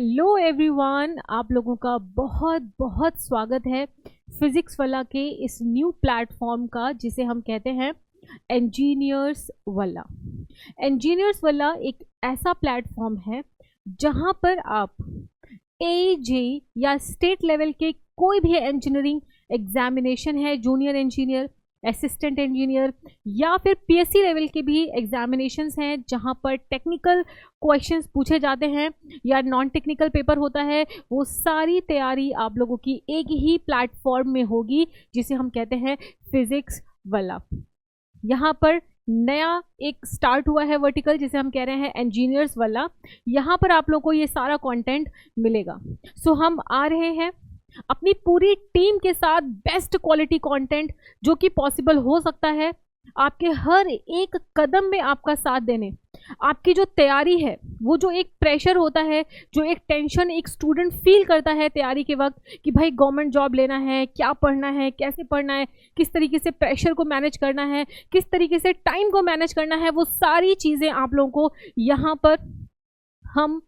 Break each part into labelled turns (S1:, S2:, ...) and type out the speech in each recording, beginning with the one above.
S1: Hello everyone, आप लोगों का बहुत बहुत स्वागत है फिजिक्स वाला के इस न्यू प्लेटफॉर्म का जिसे हम कहते हैं इंजीनियर्स वाला। इंजीनियर्स वाला एक ऐसा प्लेटफॉर्म है जहां पर आप एजे या स्टेट लेवल के कोई भी इंजीनियरिंग एग्जामिनेशन है, जूनियर इंजीनियर, असिस्टेंट इंजीनियर या फिर पीएससी लेवल के भी एग्जामिनेशंस हैं जहां पर टेक्निकल क्वेश्चंस पूछे जाते हैं या नॉन टेक्निकल पेपर होता है, वो सारी तैयारी आप लोगों की एक ही प्लेटफॉर्म में होगी जिसे हम कहते हैं फिजिक्स वाला। यहाँ पर नया एक स्टार्ट हुआ है वर्टिकल जिसे हम कह रहे हैं इंजीनियर्स वाला। यहाँ पर आप लोगों को ये सारा कंटेंट मिलेगा। सो हम आ रहे हैं अपनी पूरी टीम के साथ बेस्ट क्वालिटी कंटेंट जो कि पॉसिबल हो सकता है, आपके हर एक कदम में आपका साथ देने। आपकी जो तैयारी है, वो जो एक प्रेशर होता है, जो एक टेंशन एक स्टूडेंट फील करता है तैयारी के वक्त कि भाई गवर्नमेंट जॉब लेना है, क्या पढ़ना है, कैसे पढ़ना है, किस तरीके से प्रेशर को मैनेज करना है, किस तरीके से टाइम को मैनेज करना है, वो सारी चीज़ें आप लोगों को यहाँ पर हम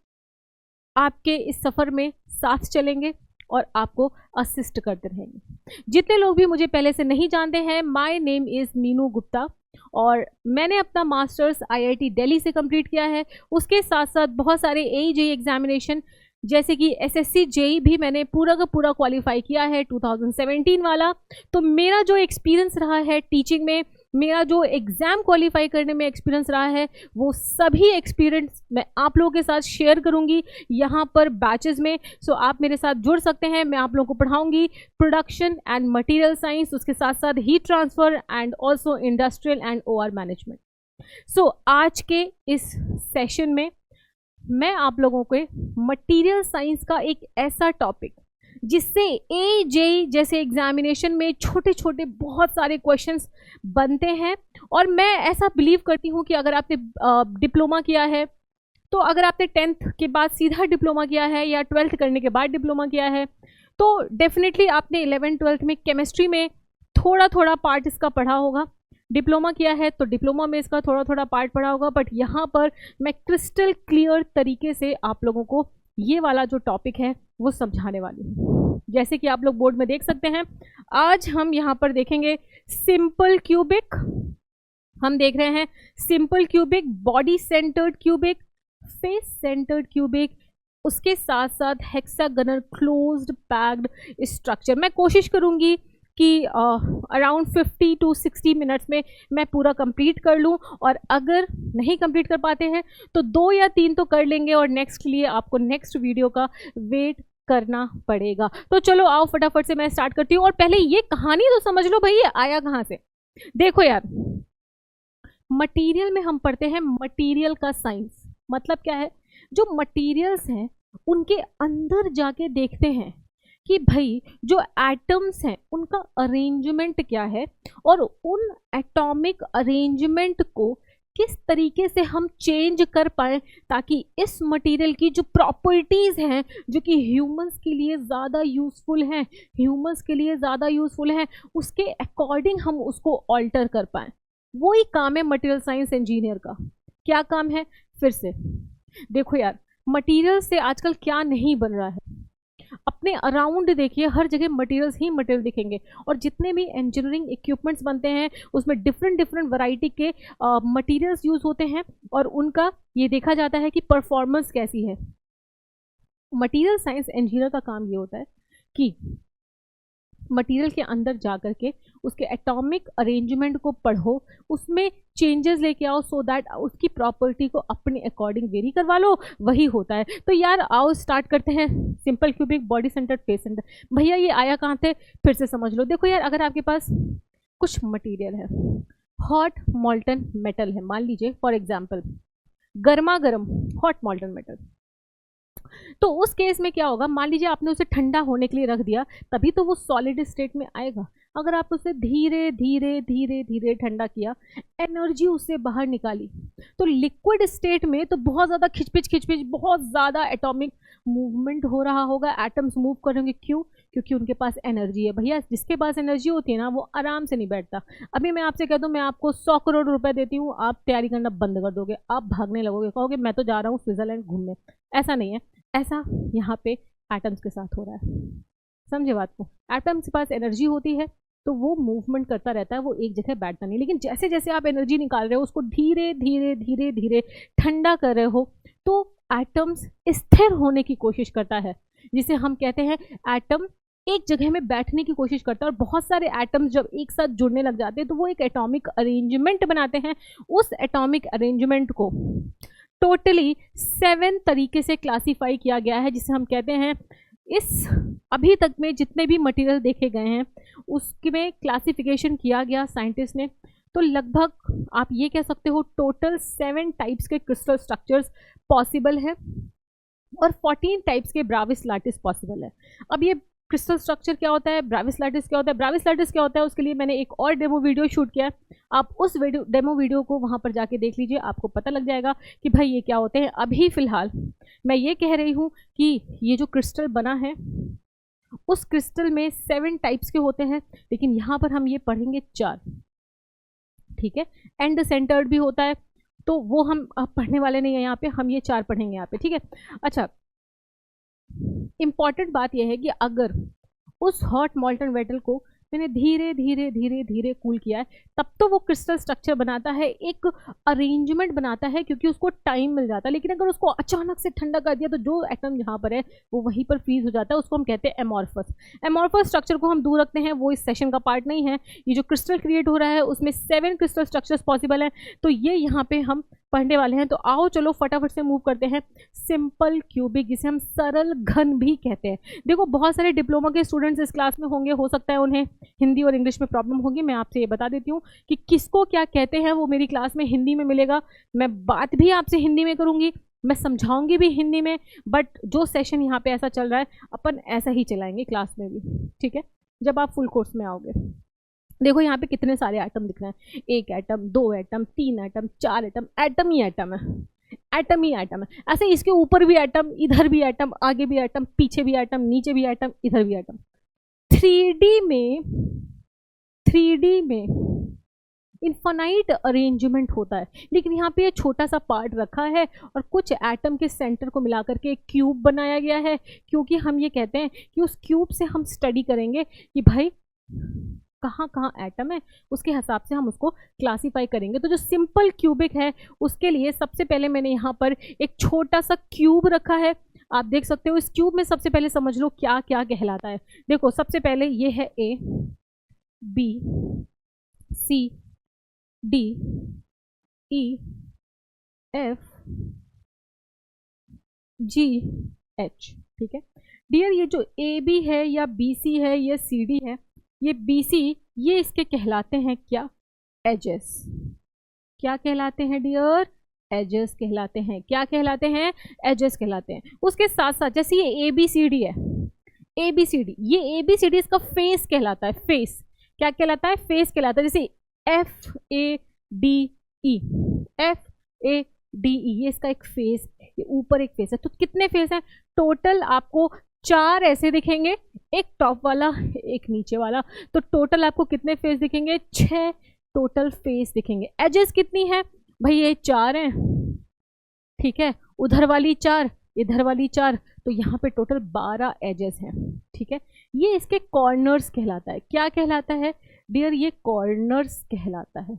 S1: आपके इस सफ़र में साथ चलेंगे और आपको असिस्ट करते रहेंगे। जितने लोग भी मुझे पहले से नहीं जानते हैं, my name is Meenu Gupta और मैंने अपना मास्टर्स आईआईटी दिल्ली से कंप्लीट किया है। उसके साथ साथ बहुत सारे एजेई एग्जामिनेशन जैसे कि एसएससी जेई भी मैंने पूरा का पूरा क्वालिफाई किया है 2017 वाला। तो मेरा जो एक्सपीरियंस रहा है टीचिंग में, मेरा जो एग्ज़ाम क्वालिफाई करने में एक्सपीरियंस रहा है, वो सभी एक्सपीरियंस मैं आप लोगों के साथ शेयर करूंगी यहाँ पर बैचेस में। सो आप मेरे साथ जुड़ सकते हैं। मैं आप लोगों को पढ़ाऊंगी प्रोडक्शन एंड मटेरियल साइंस, उसके साथ साथ heat transfer and also industrial and OR management. So आज के इस सेशन में मैं आप लोगों को मटेरियल साइंस का एक ऐसा टॉपिक जिससे एजेई जैसे एग्जामिनेशन में छोटे छोटे बहुत सारे क्वेश्चंस बनते हैं। और मैं ऐसा बिलीव करती हूँ कि अगर आपने डिप्लोमा किया है, तो अगर आपने 10th के बाद सीधा डिप्लोमा किया है या 12th करने के बाद डिप्लोमा किया है, तो डेफिनेटली आपने 11th-12th में केमिस्ट्री में थोड़ा थोड़ा पार्ट इसका पढ़ा होगा। डिप्लोमा किया है तो डिप्लोमा में इसका थोड़ा थोड़ा पार्ट पढ़ा होगा। बट यहाँ पर मैं क्रिस्टल क्लियर तरीके से आप लोगों को ये वाला जो टॉपिक है वो समझाने वाली हूँ। जैसे कि आप लोग बोर्ड में देख सकते हैं, आज हम यहाँ पर देखेंगे सिंपल क्यूबिक, हम देख रहे हैं simple cubic, body centred cubic, face centred cubic, उसके साथ साथ हेक्सागोनल क्लोज्ड पैक्ड स्ट्रक्चर। मैं कोशिश करूँगी कि अराउंड 50 to 60 मिनट्स में मैं पूरा कंप्लीट कर लूँ, और अगर नहीं कंप्लीट कर पाते हैं तो 2 या 3 तो कर लेंगे और नेक्स्ट के लिए आपको नेक्स्ट वीडियो का वेट करना पड़ेगा। तो चलो आओ फटाफट से मैं स्टार्ट करती हूँ। और पहले ये कहानी तो समझ लो भाई, ये आया कहाँ से। देखो यार, मटीरियल में हम पढ़ते हैं मटीरियल का साइंस। मतलब क्या है, जो मटीरियल्स हैं उनके अंदर जाके देखते हैं कि भाई जो एटम्स हैं उनका अरेंजमेंट क्या है, और उन एटॉमिक अरेंजमेंट को किस तरीके से हम चेंज कर पाएँ ताकि इस मटेरियल की जो प्रॉपर्टीज़ हैं जो कि ह्यूमंस के लिए ज़्यादा यूज़फुल हैं, उसके अकॉर्डिंग हम उसको ऑल्टर कर पाएँ। वही काम है मटेरियल साइंस इंजीनियर का। क्या काम है? फिर से देखो यार, मटेरियल से आजकल क्या नहीं बन रहा है। अपने अराउंड देखिए, हर जगह मटेरियल्स ही मटेरियल दिखेंगे। और जितने भी इंजीनियरिंग इक्विपमेंट्स बनते हैं उसमें डिफरेंट वैरायटी के मटेरियल्स यूज़ होते हैं और उनका ये देखा जाता है कि परफॉर्मेंस कैसी है। मटेरियल साइंस इंजीनियर का काम ये होता है कि मटेरियल के अंदर जा कर के उसके एटॉमिक अरेंजमेंट को पढ़ो, उसमें चेंजेस लेके आओ सो दैट उसकी प्रॉपर्टी को अपने अकॉर्डिंग वेरी करवा लो, वही होता है। तो यार आओ स्टार्ट करते हैं। Simple cubic, body centre, face centre. भैया ये आया कहाँ थे, फिर से समझ लो। देखो यार, अगर आपके पास कुछ मटीरियल है, हॉट मॉल्टन मेटल है, मान लीजिए फॉर एग्जाम्पल गर्मा गर्म हॉट मॉल्टन मेटल, तो उस केस में क्या होगा, मान लीजिए आपने उसे ठंडा होने के लिए रख दिया, तभी तो वो सॉलिड स्टेट में आएगा। अगर आप उसे धीरे धीरे धीरे धीरे ठंडा किया, एनर्जी उससे बाहर निकाली, तो लिक्विड स्टेट में तो बहुत ज़्यादा खिचपिच बहुत ज़्यादा एटॉमिक मूवमेंट हो रहा होगा, एटम्स मूव करेंगे। क्यों? क्योंकि उनके पास एनर्जी है। भैया जिसके पास एनर्जी होती है ना, वो आराम से नहीं बैठता। अभी मैं आपसे कह दूँ मैं आपको 100 करोड़ रुपए देती हूँ, आप तैयारी करना बंद कर दोगे, आप भागने लगोगे, कहोगे मैं तो जा रहा हूँ स्विट्जरलैंड घूमने। ऐसा नहीं है। ऐसा यहाँ पे एटम्स के साथ हो रहा है। समझे बात को? एटम्स के पास एनर्जी होती है तो वो मूवमेंट करता रहता है, वो एक जगह बैठता नहीं। लेकिन जैसे जैसे आप एनर्जी निकाल रहे हो, उसको धीरे धीरे धीरे धीरे ठंडा कर रहे हो, तो एटम्स स्थिर होने की कोशिश करता है, जिसे हम कहते हैं एटम एक जगह में बैठने की कोशिश करता है। और बहुत सारे एटम्स जब एक साथ जुड़ने लग जाते हैं तो वो एक एटॉमिक अरेंजमेंट बनाते हैं। उस एटॉमिक अरेंजमेंट को टोटली 7 तरीके से क्लासीफाई किया गया है, जिसे हम कहते हैं, इस अभी तक में जितने भी मटेरियल देखे गए हैं उसमें क्लासिफिकेशन किया गया साइंटिस्ट ने। तो लगभग आप ये कह सकते हो टोटल 7 टाइप्स के क्रिस्टल स्ट्रक्चर्स पॉसिबल है और 14 टाइप्स के ब्राविस लैटिस पॉसिबल है। अब ये क्रिस्टल स्ट्रक्चर क्या होता है, ब्राविस लैटिस क्या होता है, ब्राविस लैटिस क्या होता है, उसके लिए मैंने एक और डेमो वीडियो शूट किया है। आप उस डेमो वीडियो को वहाँ पर जाके देख लीजिए, आपको पता लग जाएगा कि भाई ये क्या होते हैं। अभी फ़िलहाल मैं ये कह रही हूँ कि ये जो क्रिस्टल बना है उस क्रिस्टल में 7 टाइप्स के होते हैं, लेकिन यहाँ पर हम ये पढ़ेंगे 4, ठीक है। एंड सेंटर्ड भी होता है, तो वो हम पढ़ने वाले नहीं है यहाँ पे, हम ये 4 पढ़ेंगे यहाँ पे, ठीक है। अच्छा, इंपॉर्टेंट बात यह है कि अगर उस हॉट मॉल्टन मेटल को मैंने धीरे धीरे धीरे धीरे कूल किया है, तब तो वो क्रिस्टल स्ट्रक्चर बनाता है, एक अरेंजमेंट बनाता है, क्योंकि उसको टाइम मिल जाता है। लेकिन अगर उसको अचानक से ठंडा कर दिया तो जो एटम यहाँ पर है वो वहीं पर फ्रीज हो जाता है, उसको हम कहते हैं एमॉर्फस। एमॉर्फस स्ट्रक्चर को हम दूर रखते हैं, वो इस सेशन का पार्ट नहीं है। ये जो क्रिस्टल क्रिएट हो रहा है उसमें 7 क्रिस्टल स्ट्रक्चर्स पॉसिबल है, तो ये यहाँ पे हम पढ़ने वाले हैं। तो आओ चलो फटाफट से मूव करते हैं। सिंपल क्यूबिक, जिसे हम सरल घन भी कहते हैं। देखो बहुत सारे डिप्लोमा के स्टूडेंट्स इस क्लास में होंगे, हो सकता है उन्हें हिंदी और इंग्लिश में प्रॉब्लम होगी। मैं आपसे ये बता देती हूँ कि किसको क्या कहते हैं, वो मेरी क्लास में हिंदी में मिलेगा। मैं बात भी आपसे हिंदी में करूँगी, मैं समझाऊंगी भी हिंदी में, बट जो सेशन यहाँ पे ऐसा चल रहा है अपन ऐसा ही चलाएंगे क्लास में भी, ठीक है, जब आप फुल कोर्स में आओगे। देखो यहाँ पे कितने सारे एटम दिख रहे हैं, 1 atom, 2 atom, 3 atom, 4 atom, atom ही एटम है, एटम ही एटम है। ऐसे इसके ऊपर भी एटम, इधर भी एटम, आगे भी एटम, पीछे भी एटम, नीचे भी एटम, इधर भी एटम। 3D में इन्फानाइट अरेंजमेंट होता है, लेकिन यहाँ पे ये छोटा सा पार्ट रखा है और कुछ एटम के सेंटर को मिलाकर के एक क्यूब बनाया गया है, क्योंकि हम ये कहते हैं कि उस क्यूब से हम स्टडी करेंगे कि भाई कहाँ कहाँ एटम है, उसके हिसाब से हम उसको क्लासीफाई करेंगे। तो जो सिंपल क्यूबिक है उसके लिए सबसे पहले मैंने यहाँ पर एक छोटा सा क्यूब रखा है। आप देख सकते हो इस क्यूब में सबसे पहले समझ लो क्या क्या कहलाता है। देखो सबसे पहले ये है A, B, C, D, E, F, G, H, ठीक है डियर। ये जो AB है या BC है या CD है, ये BC, ये इसके कहलाते हैं क्या, एजेस। क्या कहलाते हैं डियर, एजेस कहलाते हैं। क्या कहलाते हैं, एजेस कहलाते हैं। उसके साथ साथ जैसे ये ABCD है, ABCD, ये ABCD इसका फेस कहलाता है। फेस क्या कहलाता है, फेस कहलाता है। जैसे FADE, FADE, ये इसका एक फेस, ये ऊपर एक फेस है। तो कितने फेस हैं टोटल, आपको 4 ऐसे दिखेंगे, एक टॉप वाला, एक नीचे वाला। तो टोटल आपको कितने फेस दिखेंगे, 6 टोटल फेस दिखेंगे। एजेस कितनी है भाई, ये 4 हैं, ठीक है, उधर वाली 4, इधर वाली 4, तो यहाँ पे टोटल 12 एजेस हैं, ठीक है। ये इसके कॉर्नर्स कहलाता है। क्या कहलाता है डियर, ये कॉर्नर्स कहलाता है,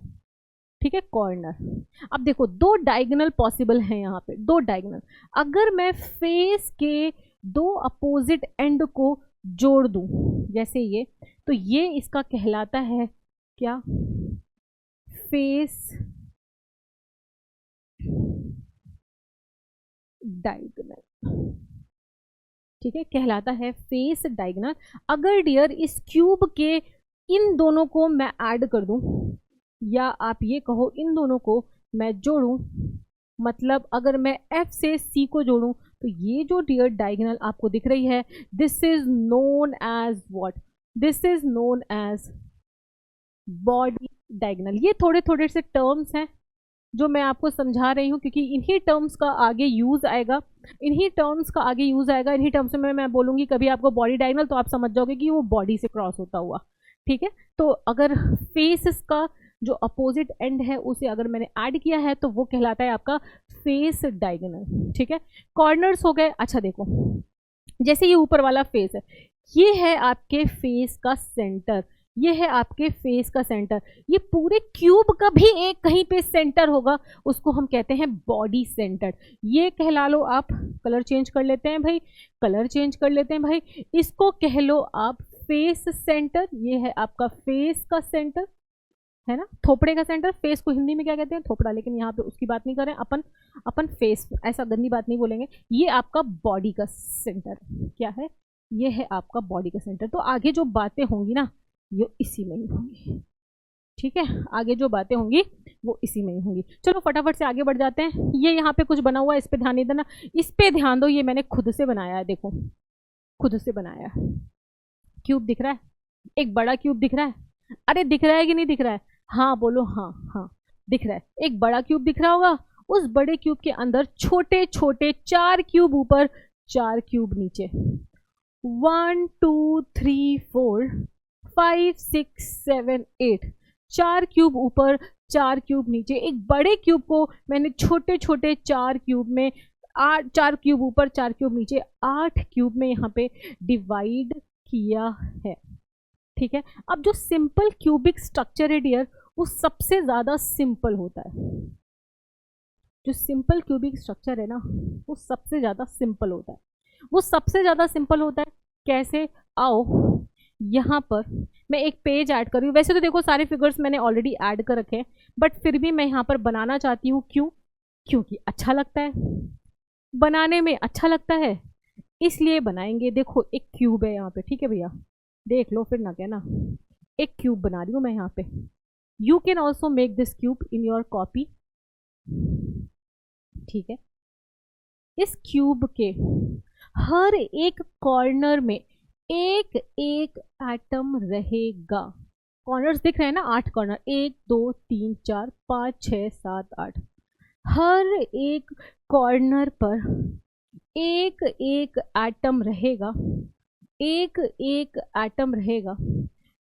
S1: ठीक है, कॉर्नर। अब देखो 2 डायगोनल पॉसिबल हैं यहाँ पे, 2 डायगोनल। अगर मैं फेस के 2 अपोजिट एंड को जोड़ दूं जैसे ये, तो ये इसका कहलाता है क्या, फेस डायगोनल, ठीक है, कहलाता है फेस डायगोनल। अगर डियर इस क्यूब के इन दोनों को मैं ऐड कर दूं, या आप ये कहो इन दोनों को मैं जोड़ूं, मतलब अगर मैं F से C को जोड़ूं, तो ये जो डियर डायगोनल आपको दिख रही है, this is known as what, this is known as body diagonal. ये थोड़े थोड़े से टर्म्स हैं जो मैं आपको समझा रही हूँ, क्योंकि इन्हीं टर्म्स का आगे यूज़ आएगा, इन्हीं टर्म्स में मैं बोलूँगी कभी आपको बॉडी डायगोनल, तो आप समझ जाओगे कि वो बॉडी से क्रॉस होता हुआ, ठीक है। तो अगर फेस का जो अपोजिट एंड है उसे अगर मैंने ऐड किया है तो वो कहलाता है आपका फेस डायगोनल। ठीक है, कॉर्नर्स हो गए। अच्छा देखो, जैसे ये ऊपर वाला फेस है, ये है आपके फेस का सेंटर, ये है आपके फेस का सेंटर। ये पूरे क्यूब का भी एक कहीं पे सेंटर होगा, उसको हम कहते हैं बॉडी सेंटर। ये कहला लो आप, कलर चेंज कर लेते हैं भाई, कलर चेंज कर लेते हैं भाई, इसको कह लो आप फेस सेंटर। ये है आपका फेस का सेंटर, है ना, थोपड़े का सेंटर। फेस को हिंदी में क्या कहते हैं? थोपड़ा, लेकिन यहाँ पे उसकी बात नहीं कर रहे हैं अपन, अपन फेस ऐसा गंदी बात नहीं बोलेंगे। ये आपका बॉडी का सेंटर क्या है? ये है आपका बॉडी का सेंटर। तो आगे जो बातें होंगी ना, ये इसी में ही होंगी। ठीक है, आगे जो बातें होंगी वो इसी में ही होंगी। चलो फटाफट से आगे बढ़ जाते हैं। ये यहाँ पे कुछ बना हुआ है, इस पे ध्यान नहीं देना, इस पे ध्यान दो। ये मैंने खुद से बनाया है, देखो खुद से बनाया है। क्यूब दिख रहा है, एक बड़ा क्यूब दिख रहा है। अरे दिख रहा है कि नहीं दिख रहा है? हाँ बोलो, हाँ हाँ दिख रहा है। एक बड़ा क्यूब दिख रहा होगा, उस बड़े क्यूब के अंदर छोटे छोटे 4 क्यूब ऊपर, 4 क्यूब नीचे। 1 2 3 4 5 6 7 8, 4 क्यूब ऊपर, 4 क्यूब नीचे। एक बड़े क्यूब को मैंने छोटे छोटे 4 क्यूब में 4 क्यूब ऊपर, 4 क्यूब नीचे, 8 क्यूब में यहाँ पे डिवाइड किया है। ठीक है, अब जो सिंपल क्यूबिक स्ट्रक्चर है डियर, वो सबसे ज्यादा सिंपल होता है। जो सिंपल क्यूबिक स्ट्रक्चर है ना, वो सबसे ज्यादा सिंपल होता है। वो सबसे ज्यादा सिंपल होता है कैसे? आओ यहाँ पर मैं एक पेज ऐड कर रही हूँ। वैसे तो देखो सारे फिगर्स मैंने ऑलरेडी ऐड कर रखे हैं, बट फिर भी मैं यहाँ पर बनाना चाहती हूँ। क्यों? क्योंकि अच्छा लगता है, बनाने में अच्छा लगता है, इसलिए बनाएंगे। देखो एक क्यूब है यहाँ पे, ठीक है भैया, देख लो फिर ना कहना। एक क्यूब बना रही हूँ मैं यहाँ पे। You can also make this cube in your copy. ठीक है, इस क्यूब के हर एक कॉर्नर में एक एक एटम रहेगा। कॉर्नर्स दिख रहे हैं ना, 8 कॉर्नर, 1 2 3 4 5 6 7 8। हर एक कॉर्नर पर एक एक एटम रहेगा, एक एक एटम रहेगा।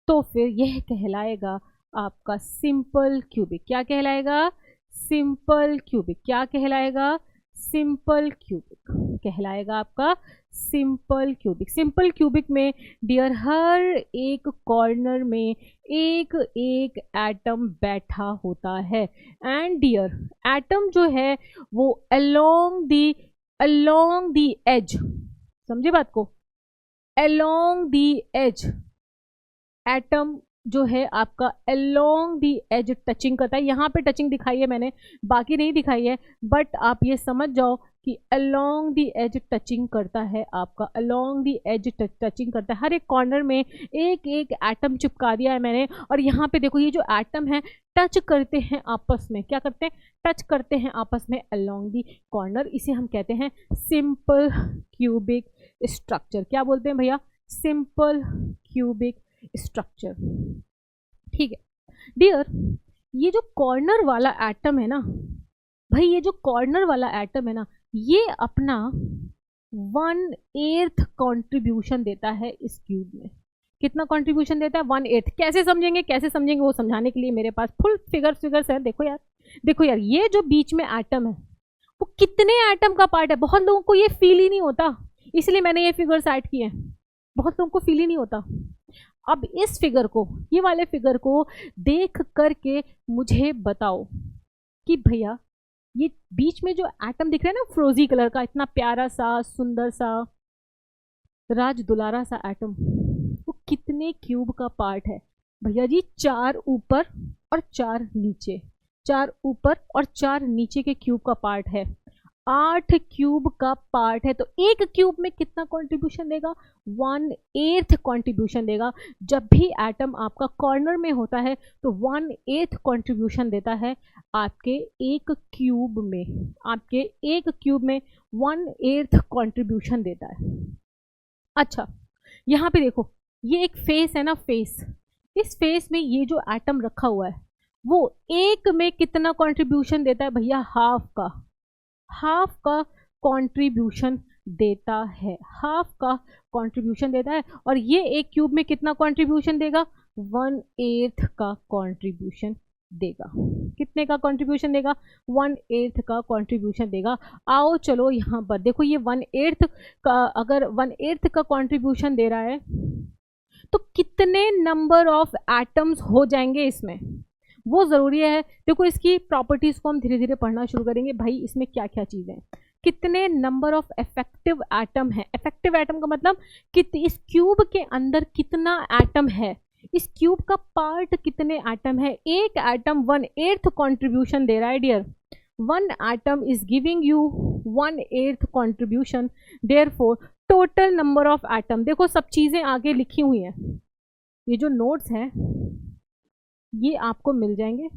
S1: तो फिर यह कहलाएगा आपका सिंपल क्यूबिक। क्या कहलाएगा? Simple cubic. क्या कहलाएगा? सिंपल क्यूबिक कहलाएगा आपका सिंपल क्यूबिक। सिंपल क्यूबिक में डियर हर एक कॉर्नर में एक एक एटम बैठा होता है। एंड डियर एटम जो है वो अलोंग दी एज, समझे बात को? अलोंग दी एज एटम जो है आपका अलोंग दी एज टचिंग करता है। यहाँ पे टचिंग दिखाई है मैंने, बाकी नहीं दिखाई है, बट आप ये समझ जाओ कि अलोंग दी एज टचिंग करता है आपका, अलोंग दी एज टचिंग करता है। हर एक कॉर्नर में एक एक एटम चिपका दिया है मैंने। और यहाँ पे देखो ये जो एटम है टच करते हैं आपस में। क्या करते हैं? टच करते हैं आपस में अलोंग दी कॉर्नर। इसे हम कहते हैं सिंपल क्यूबिक स्ट्रक्चर। क्या बोलते हैं भैया? Simple cubic structure. ठीक है डियर, ये जो कॉर्नर वाला एटम है ना भाई, ये जो कॉर्नर वाला एटम है ना, ये अपना 1/8 कंट्रीब्यूशन देता है इस क्यूब में। कितना कंट्रीब्यूशन देता है? 1/8। कैसे समझेंगे, कैसे समझेंगे वो समझाने के लिए मेरे पास फुल फिगर्स है। देखो यार, देखो यार, ये जो बीच में एटम है वो कितने एटम का पार्ट है? बहुत लोगों को ये फील ही नहीं होता, इसलिए मैंने ये फिगर्स ऐड किए हैं। बहुत लोगों को फील ही नहीं होता। अब इस फिगर को, ये वाले फिगर को देख करके मुझे बताओ कि भैया ये बीच में जो एटम दिख रहा है ना फ्रोजी कलर का, इतना प्यारा सा, सुंदर सा, राज दुलारा सा एटम, वो कितने क्यूब का पार्ट है? भैया जी 4 ऊपर और 4 नीचे, 4 ऊपर और 4 नीचे के क्यूब का पार्ट है। 8 क्यूब का पार्ट है। तो एक क्यूब में कितना कंट्रीब्यूशन देगा? 1/8 कंट्रीब्यूशन देगा। जब भी एटम आपका कॉर्नर में होता है तो 1/8 कंट्रीब्यूशन देता है आपके एक क्यूब में। आपके एक क्यूब में 1/8 कंट्रीब्यूशन देता है। अच्छा, यहाँ पे देखो ये एक फेस है ना, फेस। इस फेस में ये जो एटम रखा हुआ है वो एक में कितना कंट्रीब्यूशन देता है भैया? हाफ का कंट्रीब्यूशन देता है, हाफ का कंट्रीब्यूशन देता है। और ये एक क्यूब में कितना कंट्रीब्यूशन देगा? 1/8 का कंट्रीब्यूशन देगा। कितने का कंट्रीब्यूशन देगा? 1/8 का कंट्रीब्यूशन देगा। आओ चलो यहाँ पर देखो, ये 1/8 का, अगर 1/8 का कंट्रीब्यूशन दे रहा है तो कितने नंबर ऑफ एटम्स हो जाएंगे इसमें, वो जरूरी है। देखो इसकी प्रॉपर्टीज को हम धीरे धीरे पढ़ना शुरू करेंगे। भाई इसमें क्या क्या चीजें हैं, कितने नंबर ऑफ इफेक्टिव एटम है। इफेक्टिव एटम का मतलब इस क्यूब के अंदर कितना एटम है, इस क्यूब का पार्ट कितने एटम है। एक एटम 1/8 कंट्रीब्यूशन दे रहा है dear. 1 atom is giving you 1/8 contribution, therefore total number of atom। देखो सब चीजें आगे लिखी हुई हैं, ये जो नोट्स हैं ये आपको मिल जाएंगे,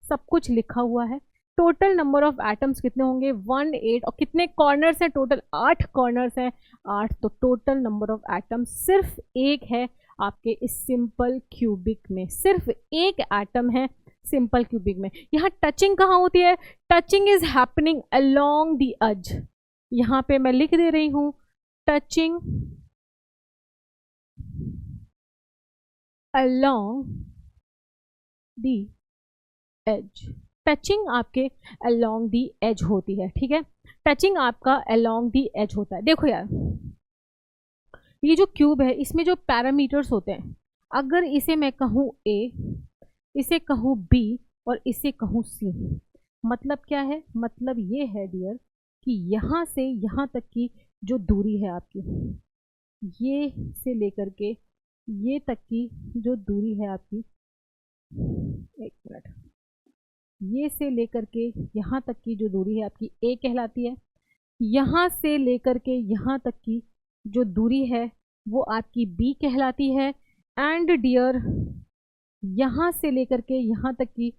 S1: सब कुछ लिखा हुआ है। टोटल नंबर ऑफ एटम्स कितने होंगे? 1/8। और कितने कॉर्नर्स हैं? टोटल 8 कॉर्नर्स हैं, 8। तो टोटल नंबर ऑफ एटम्स सिर्फ एक है आपके इस सिंपल क्यूबिक में, सिर्फ एक एटम है सिंपल क्यूबिक में। यहाँ टचिंग कहाँ होती है? Touching is happening along the edge. यहाँ पे मैं लिख दे रही हूं touching along the edge. Touching आपके अलोंग द एज होती है, ठीक है। टचिंग आपका अलोंग द एज होता है। देखो यार ये जो क्यूब है इसमें जो पैरामीटर्स होते हैं, अगर इसे मैं कहूँ ए, इसे कहूँ बी और इसे कहूँ सी, मतलब क्या है? मतलब ये है डियर कि यहाँ से यहाँ तक की जो दूरी है आपकी, ये से लेकर के ये तक की जो दूरी है आपकी, एक मिनट, ये से लेकर के यहाँ तक की जो दूरी है आपकी ए कहलाती है। यहाँ से लेकर के यहाँ तक की जो दूरी है वो आपकी बी कहलाती है। एंड डियर यहाँ से लेकर के यहाँ तक की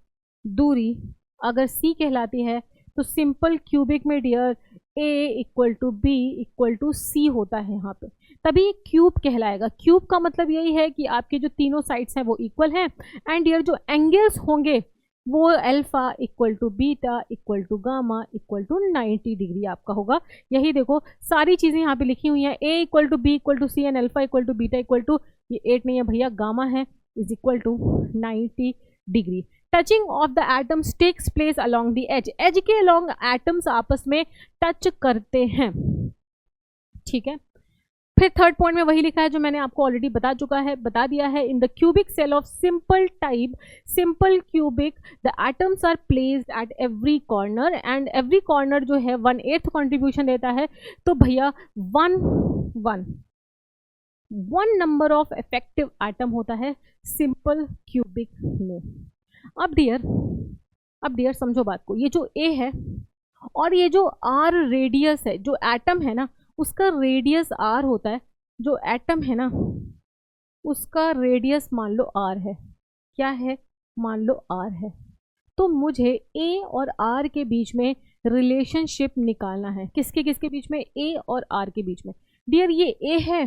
S1: दूरी अगर सी कहलाती है तो सिंपल क्यूबिक में dear A equal to B equal to C होता है यहाँ पे, तभी क्यूब कहलाएगा। क्यूब का मतलब यही है कि आपके जो तीनों साइड्स हैं वो इक्वल हैं। एंड डियर जो एंगल्स होंगे वो alpha equal to beta equal to gamma equal to 90 degree आपका होगा। यही देखो सारी चीजें यहाँ पे लिखी हुई हैं, A equal to B equal to C and alpha equal to beta equal to, ये 8 नहीं है भैया, गामा है, is equal to 90 degree. Touching of the atoms takes place along the edge. Edge के अलोंग एटम्स आपस में touch करते हैं, ठीक है। फिर थर्ड पॉइंट में वही लिखा है जो मैंने आपको ऑलरेडी बता दिया है। In the cubic cell of simple type, simple cubic, the atoms are placed at every corner and every corner जो है 1/8 कंट्रीब्यूशन देता है। तो भैया 1 नंबर ऑफ इफेक्टिव एटम होता है सिंपल क्यूबिक में। अब डियर समझो बात को, ये जो ए है और ये जो आर रेडियस है, जो एटम है ना उसका रेडियस आर होता है, जो एटम है ना उसका रेडियस मान लो आर है। क्या है? मान लो आर है। तो मुझे ए और आर के बीच में रिलेशनशिप निकालना है। किसके किसके बीच में? ए और आर के बीच में। डियर ये ए है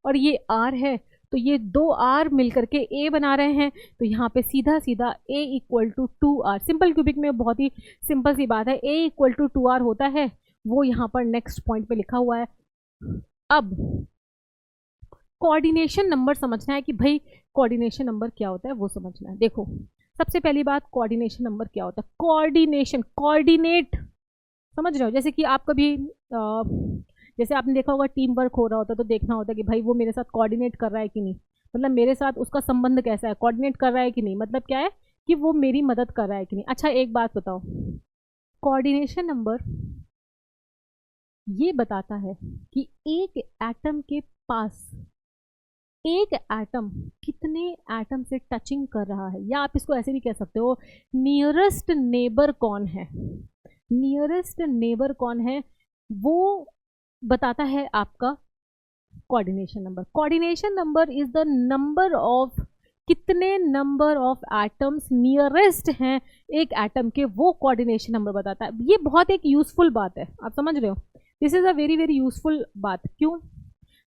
S1: और ये आर है, तो ये दो आर मिलकर के ए बना रहे हैं। तो यहाँ पे सीधा सीधा A equal to 2r, simple cubic में बहुत ही सिंपल सी बात है, ए इक्वल टू 2r होता है, वो यहाँ पर नेक्स्ट पॉइंट पे लिखा हुआ है। अब कोऑर्डिनेशन नंबर समझना है कि भाई कोऑर्डिनेशन नंबर क्या होता है वो समझना है। देखो सबसे पहली बात, कोऑर्डिनेशन नंबर क्या होता है? कोऑर्डिनेशन, कोऑर्डिनेट समझ रहे हो? जैसे कि आप कभी जैसे आपने देखा होगा टीम वर्क हो रहा होता है तो देखना होता है कि भाई वो मेरे साथ कोऑर्डिनेट कर रहा है कि नहीं, मतलब मेरे साथ उसका संबंध कैसा है, कोऑर्डिनेट कर रहा है कि नहीं, मतलब क्या है कि वो मेरी मदद कर रहा है कि नहीं। अच्छा एक बात बताओ, कोऑर्डिनेशन नंबर ये बताता है कि एक एटम के पास एक एटम कितने एटम से टचिंग कर रहा है, या आप इसको ऐसे भी कह सकते हो नियरेस्ट नेबर कौन है। नियरेस्ट नेबर कौन है वो बताता है आपका coordination number. Coordination number is the number of, कितने नंबर ऑफ एटम्स नियरेस्ट हैं एक एटम के, वो कोऑर्डिनेशन नंबर बताता है। ये बहुत एक यूजफुल बात है, आप समझ रहे हो, this is a very very useful बात। क्यों?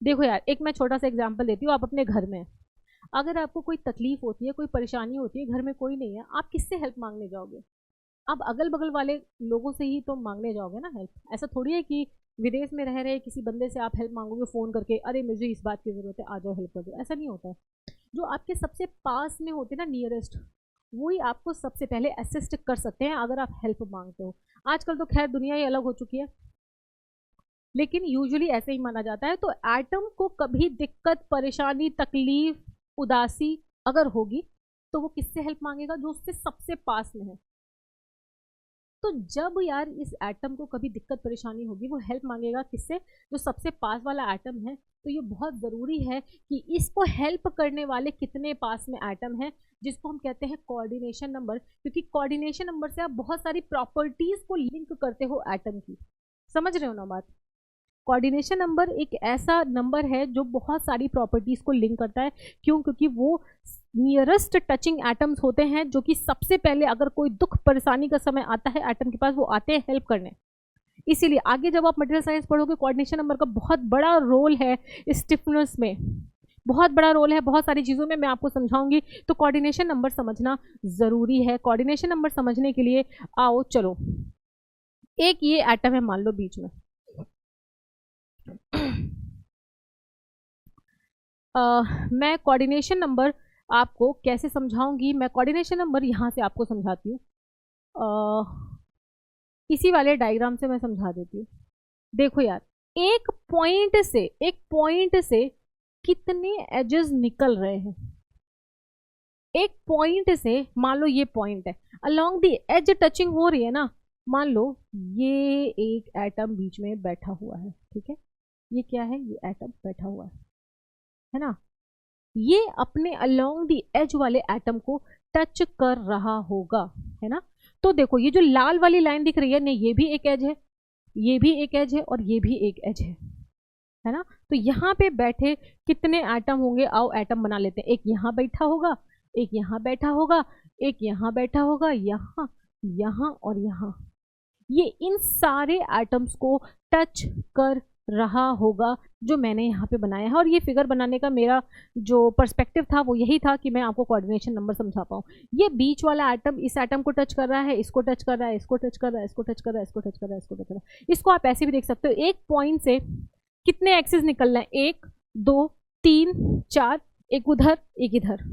S1: देखो यार एक मैं छोटा सा एग्जांपल देती हूँ। आप अपने घर में, अगर आपको कोई तकलीफ होती है, कोई परेशानी होती है, घर में कोई नहीं है, आप किससे हेल्प मांगने जाओगे? आप अगल बगल वाले लोगों से ही तो मांगने जाओगे ना हेल्प। ऐसा थोड़ी है कि विदेश में रह रहे किसी बंदे से आप हेल्प मांगोगे फ़ोन करके, अरे मुझे इस बात की ज़रूरत है आ जाओ हेल्प कर दो, ऐसा नहीं होता है। जो आपके सबसे पास में होते ना नियरेस्ट, वही आपको सबसे पहले असिस्ट कर सकते हैं अगर आप हेल्प मांगते हो। आजकल तो खैर दुनिया ही अलग हो चुकी है, लेकिन यूजुअली ऐसे ही माना जाता है। तो एटम को कभी दिक्कत, परेशानी, तकलीफ, उदासी अगर होगी तो वो किससे हेल्प मांगेगा? जो उससे सबसे पास में है। तो जब यार इस एटम को कभी दिक्कत परेशानी होगी, वो हेल्प मांगेगा किससे? जो सबसे पास वाला एटम है। तो ये बहुत ज़रूरी है कि इसको हेल्प करने वाले कितने पास में एटम है, जिसको हम कहते हैं कोऑर्डिनेशन नंबर। क्योंकि कोऑर्डिनेशन नंबर से आप बहुत सारी प्रॉपर्टीज को लिंक करते हो एटम की। समझ रहे हो ना बात? कोऑर्डिनेशन नंबर एक ऐसा नंबर है जो बहुत सारी प्रॉपर्टीज को लिंक करता है। क्यों? क्योंकि वो नियरेस्ट टचिंग एटम्स होते हैं, जो कि सबसे पहले अगर कोई दुख परेशानी का समय आता है एटम के पास, वो आते हैं हेल्प करने। इसीलिए आगे जब आप मटेरियल साइंस पढ़ोगे, कोऑर्डिनेशन नंबर का बहुत बड़ा रोल है स्टिफनेस में, बहुत बड़ा रोल है बहुत सारी चीज़ों में, मैं आपको समझाऊंगी। तो कोऑर्डिनेशन नंबर समझना ज़रूरी है। कोऑर्डिनेशन नंबर समझने के लिए आओ चलो, एक ये एटम है मान लो बीच में, मैं कोऑर्डिनेशन नंबर आपको कैसे समझाऊंगी? मैं कोऑर्डिनेशन नंबर यहाँ से आपको समझाती हूँ, इसी वाले डायग्राम से मैं समझा देती हूँ। देखो यार, एक पॉइंट से कितने एजेस निकल रहे हैं। एक पॉइंट से, मान लो ये पॉइंट है, अलोंग द एज टचिंग हो रही है ना। मान लो ये एक एटम बीच में बैठा हुआ है, ठीक है? ये क्या है? ये एटम बैठा हुआ है ना? ये अपने अलोंग द एज वाले एटम को टच कर रहा होगा, है ना? तो देखो ये जो लाल वाली लाइन दिख रही है ना, ये भी एक एज है, ये भी एक एज है, और ये भी एक एज है ना? तो यहाँ पे बैठे कितने एटम होंगे? आओ एटम बना लेते हैं। एक यहाँ बैठा होगा, एक यहाँ बैठा होगा, एक यहाँ बैठा होगा, यहाँ, यहाँ और यहाँ। ये इन सारे एटम्स को टच कर रहा होगा जो मैंने यहाँ पे बनाया है। और ये फिगर बनाने का मेरा जो पर्सपेक्टिव था वो यही था कि मैं आपको कोऑर्डिनेशन नंबर समझा पाऊँ। ये बीच वाला एटम इस एटम को टच कर रहा है, इसको टच कर रहा है, इसको टच कर रहा है, इसको टच कर रहा है, इसको टच कर रहा है, इसको टच कर रहा है। इसको आप ऐसे भी देख सकते हो, एक पॉइंट से कितने एक्सिस निकल रहे हैं? 1 2 3 4, एक उधर एक इधर।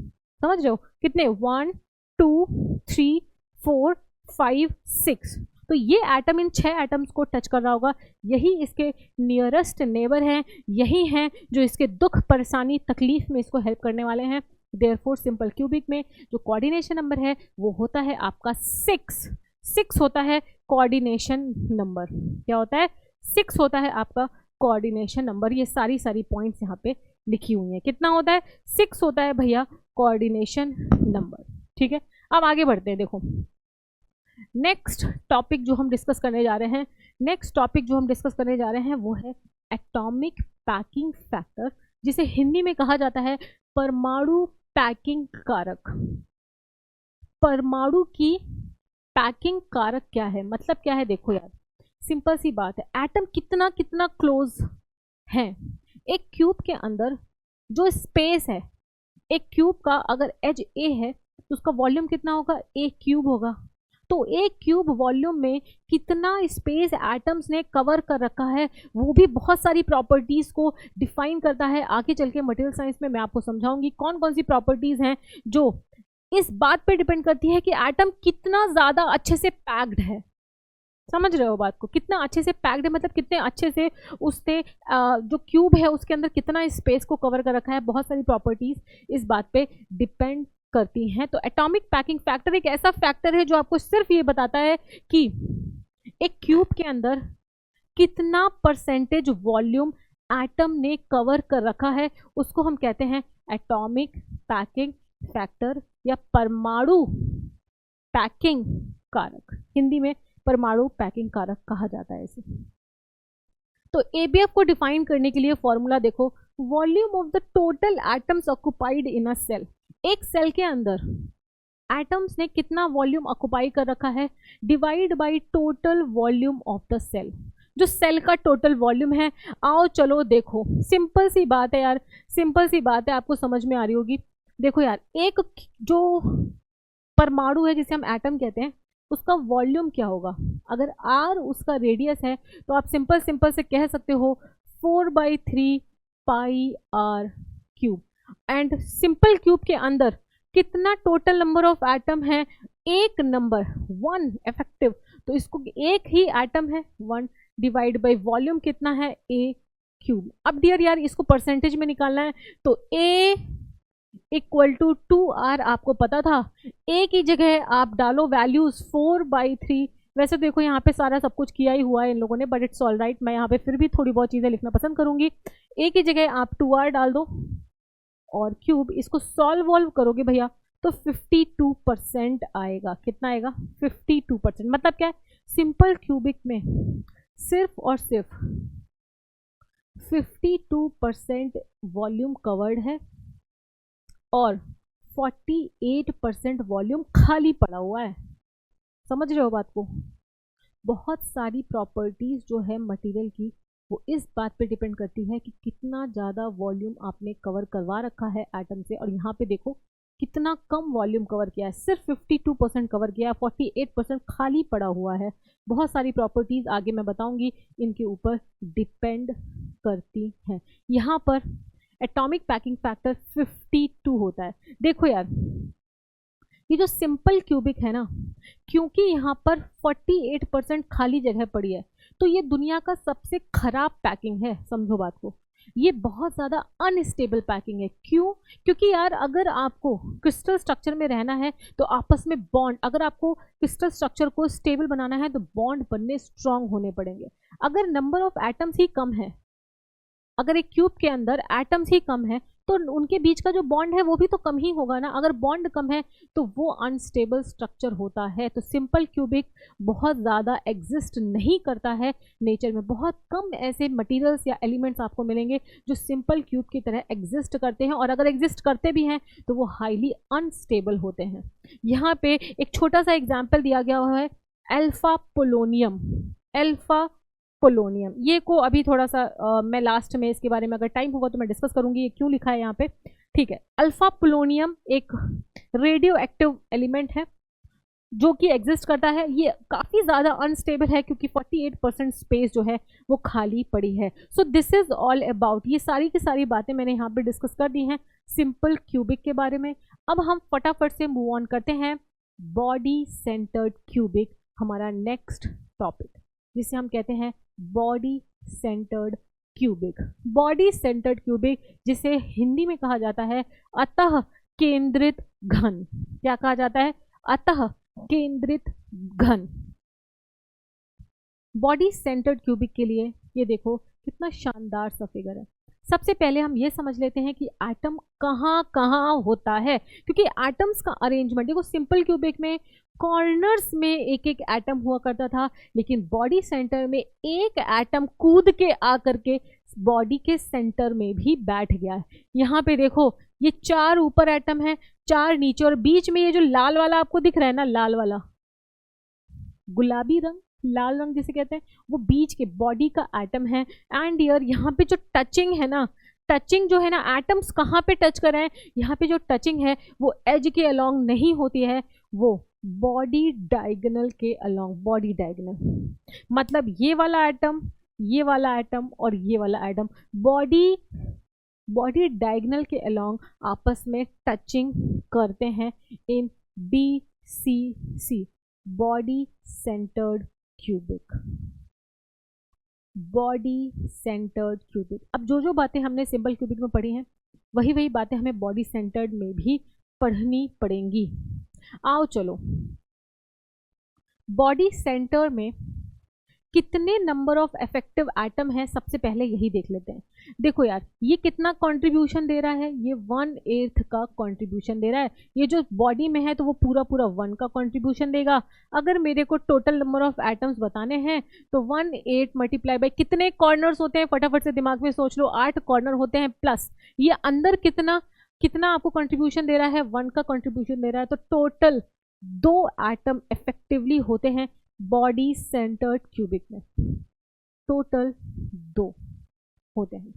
S1: समझ रहे हो? कितने? 1 2 3 4 5 6। तो ये एटम इन 6 एटम्स को टच कर रहा होगा। यही इसके नियरेस्ट नेबर हैं, यही हैं जो इसके दुख परेशानी तकलीफ में इसको हेल्प करने वाले हैं। देयरफॉर सिंपल क्यूबिक में जो कोऑर्डिनेशन नंबर है वो होता है आपका 6 होता है कोऑर्डिनेशन नंबर। क्या होता है? 6 होता है आपका कोऑर्डिनेशन नंबर। ये सारी पॉइंट्स यहाँ पे लिखी हुई हैं। कितना होता है? 6 होता है भैया कोऑर्डिनेशन नंबर। ठीक है, अब आगे बढ़ते हैं। देखो नेक्स्ट टॉपिक जो हम डिस्कस करने जा रहे हैं वो है एटॉमिक पैकिंग फैक्टर, जिसे हिंदी में कहा जाता है परमाणु पैकिंग कारक। परमाणु की पैकिंग कारक क्या है? मतलब क्या है? देखो यार, सिंपल सी बात है, एटम कितना कितना क्लोज है। एक क्यूब के अंदर जो स्पेस है, एक क्यूब का अगर एज ए है तो उसका वॉल्यूम कितना होगा? ए क्यूब होगा। तो एक क्यूब वॉल्यूम में कितना स्पेस एटम्स ने कवर कर रखा है, वो भी बहुत सारी प्रॉपर्टीज को डिफाइन करता है। आगे चल के मटेरियल साइंस में मैं आपको समझाऊंगी कौन कौन सी प्रॉपर्टीज हैं जो इस बात पे डिपेंड करती है कि एटम कितना ज्यादा अच्छे से पैक्ड है। समझ रहे हो बात को? कितना अच्छे से पैक्ड है मतलब कितने अच्छे से उसने जो क्यूब है उसके अंदर कितना स्पेस को कवर कर रखा है। बहुत सारी प्रॉपर्टीज इस बात पे डिपेंड करती हैं। तो एटॉमिक पैकिंग फैक्टर एक ऐसा फैक्टर है जो आपको सिर्फ ये बताता है कि एक क्यूब के अंदर कितना परसेंटेज वॉल्यूम एटम ने कवर कर रखा है, उसको हम कहते हैं एटॉमिक पैकिंग फैक्टर या परमाणु पैकिंग कारक। हिंदी में परमाणु पैकिंग कारक कहा जाता है इसे। तो एबीएफ को डिफाइन करने के लिए फॉर्मूला देखो, volume of the total atoms occupied in a cell. एक सेल के अंदर एटम्स ने कितना वॉल्यूम ऑक्युपाई कर रखा है, divide by total volume of the cell, जो सेल का टोटल वॉल्यूम है। आओ चलो देखो, सिंपल सी बात है यार, सिंपल सी बात है, आपको समझ में आ रही होगी। देखो यार, एक जो परमाणु है जिसे हम एटम कहते हैं, उसका वॉल्यूम क्या होगा? अगर आर उसका रेडियस है तो आप सिंपल से कह सकते हो 4/3 pi are cube. And simple cube के अंदर कितना टोटल नंबर ऑफ एटम है, एक नंबर, वन इफेक्टिव, तो इसको एक ही एटम है, वन डिवाइड बाई वॉल्यूम कितना है, ए क्यूब। अब डियर यार इसको परसेंटेज में निकालना है, तो ए इक्वल टू 2r आपको पता था, ए की जगह आप डालो वैल्यूज 4/3। वैसे देखो यहाँ पे सारा सब कुछ किया ही हुआ है इन लोगों ने, बट इट्स ऑल राइट, मैं यहाँ पे फिर भी थोड़ी बहुत चीज़ें लिखना पसंद करूंगी। ए की जगह आप 2r डाल दो और क्यूब, इसको सॉल्व वॉल्व करोगे भैया तो 52% आएगा। कितना आएगा, 52%। मतलब क्या है, सिंपल क्यूबिक में सिर्फ और सिर्फ 52% वॉल्यूम कवर्ड है और 48% वॉल्यूम खाली पड़ा हुआ है। समझ रहे हो बात को? बहुत सारी प्रॉपर्टीज जो है मटेरियल की, वो इस बात पे डिपेंड करती है कि कितना ज़्यादा वॉल्यूम आपने कवर करवा रखा है एटम से। और यहाँ पे देखो कितना कम वॉल्यूम कवर किया है, सिर्फ 52% कवर किया है, 48% खाली पड़ा हुआ है। बहुत सारी प्रॉपर्टीज आगे मैं बताऊंगी इनके ऊपर डिपेंड करती हैं। यहाँ पर एटॉमिक पैकिंग फैक्टर 52 होता है। देखो यार ये जो सिंपल क्यूबिक है ना, क्योंकि यहाँ पर 48% खाली जगह पड़ी है, तो ये दुनिया का सबसे खराब पैकिंग है। समझो बात को, ये बहुत ज़्यादा अनस्टेबल पैकिंग है। क्यों? क्योंकि यार अगर आपको क्रिस्टल स्ट्रक्चर में रहना है तो आपस में बॉन्ड, अगर आपको क्रिस्टल स्ट्रक्चर को स्टेबल बनाना है तो बॉन्ड बनने स्ट्रांग होने पड़ेंगे। अगर नंबर ऑफ एटम्स ही कम है, अगर एक क्यूब के अंदर एटम्स ही कम है तो उनके बीच का जो बॉन्ड है वो भी तो कम ही होगा ना। अगर बॉन्ड कम है तो वो अनस्टेबल स्ट्रक्चर होता है। तो सिंपल क्यूबिक बहुत ज़्यादा एग्जिस्ट नहीं करता है नेचर में। बहुत कम ऐसे मटेरियल्स या एलिमेंट्स आपको मिलेंगे जो सिंपल क्यूब की तरह एग्जिस्ट करते हैं, और अगर एग्जिस्ट करते भी हैं तो वो हाईली अनस्टेबल होते हैं। यहाँ पे एक छोटा सा एग्जाम्पल दिया गया हुआ है, अल्फा पोलोनियम। अल्फा पोलोनियम, ये को अभी थोड़ा सा मैं लास्ट में इसके बारे में अगर टाइम होगा तो मैं डिस्कस करूंगी ये क्यों लिखा है यहाँ पे, ठीक है। अल्फा पोलोनियम एक रेडियो एक्टिव एलिमेंट है जो कि एग्जिस्ट करता है। ये काफ़ी ज़्यादा अनस्टेबल है क्योंकि 48% स्पेस जो है वो खाली पड़ी है। So this is all about, ये सारी की सारी बातें मैंने यहाँ पे डिस्कस कर दी हैं सिंपल क्यूबिक के बारे में। अब हम फटाफट से मूव ऑन करते हैं बॉडी सेंटर्ड क्यूबिक, हमारा नेक्स्ट टॉपिक, जिसे हम कहते हैं body centred cubic. Body centred cubic जिसे हिंदी में कहा जाता है अतः केंद्रित घन। क्या कहा जाता है? अतः केंद्रित घन। बॉडी सेंटर्ड क्यूबिक के लिए ये देखो कितना शानदार सा फिगर है। सबसे पहले हम ये समझ लेते हैं कि एटम कहाँ कहाँ होता है, क्योंकि एटम्स का अरेंजमेंट देखो, सिंपल क्यूबिक में कॉर्नर्स में एक एक एटम हुआ करता था, लेकिन बॉडी सेंटर में एक एटम कूद के आकर के बॉडी के सेंटर में भी बैठ गया है। यहाँ पे देखो ये 4 ऊपर एटम है, 4 नीचे, और बीच में ये जो लाल वाला आपको दिख रहा है ना, लाल वाला गुलाबी रंग, लाल रंग जिसे कहते हैं, वो बीच के बॉडी का एटम है। एंड यार यहाँ पे जो टचिंग है ना, टचिंग जो है ना, एटम्स कहाँ पे टच कर रहे हैं, यहाँ पे जो टचिंग है वो एज के अलोंग नहीं होती है, वो बॉडी डायगोनल के अलोंग। बॉडी डायगोनल मतलब ये वाला एटम, ये वाला एटम और ये वाला एटम बॉडी डायगोनल के अलोंग आपस में टचिंग करते हैं इन BCC, body centred cubic. Body centred cubic. अब जो जो बातें हमने सिंपल क्यूबिक में पढ़ी हैं वही वही बातें हमें बॉडी सेंटर्ड में भी पढ़नी पड़ेंगी। आओ चलो, बॉडी सेंटर में कितने नंबर ऑफ इफेक्टिव एटम है सबसे पहले यही देख लेते हैं। देखो यार ये कितना कंट्रीब्यूशन दे रहा है, ये 1/8 का कंट्रीब्यूशन दे रहा है। ये जो बॉडी में है तो वो पूरा पूरा 1 का कंट्रीब्यूशन देगा। अगर मेरे को टोटल नंबर ऑफ एटम्स बताने हैं तो 1/8 मल्टीप्लाई बाय कितने कॉर्नर्स होते हैं, फटाफट से दिमाग में सोच लो, 8 कॉर्नर होते हैं, प्लस ये अंदर कितना कितना आपको कंट्रीब्यूशन दे रहा है, 1 का कंट्रीब्यूशन दे रहा है। तो टोटल 2 एटम इफेक्टिवली होते हैं बॉडी सेंटर्ड क्यूबिक में, टोटल 2 होते हैं।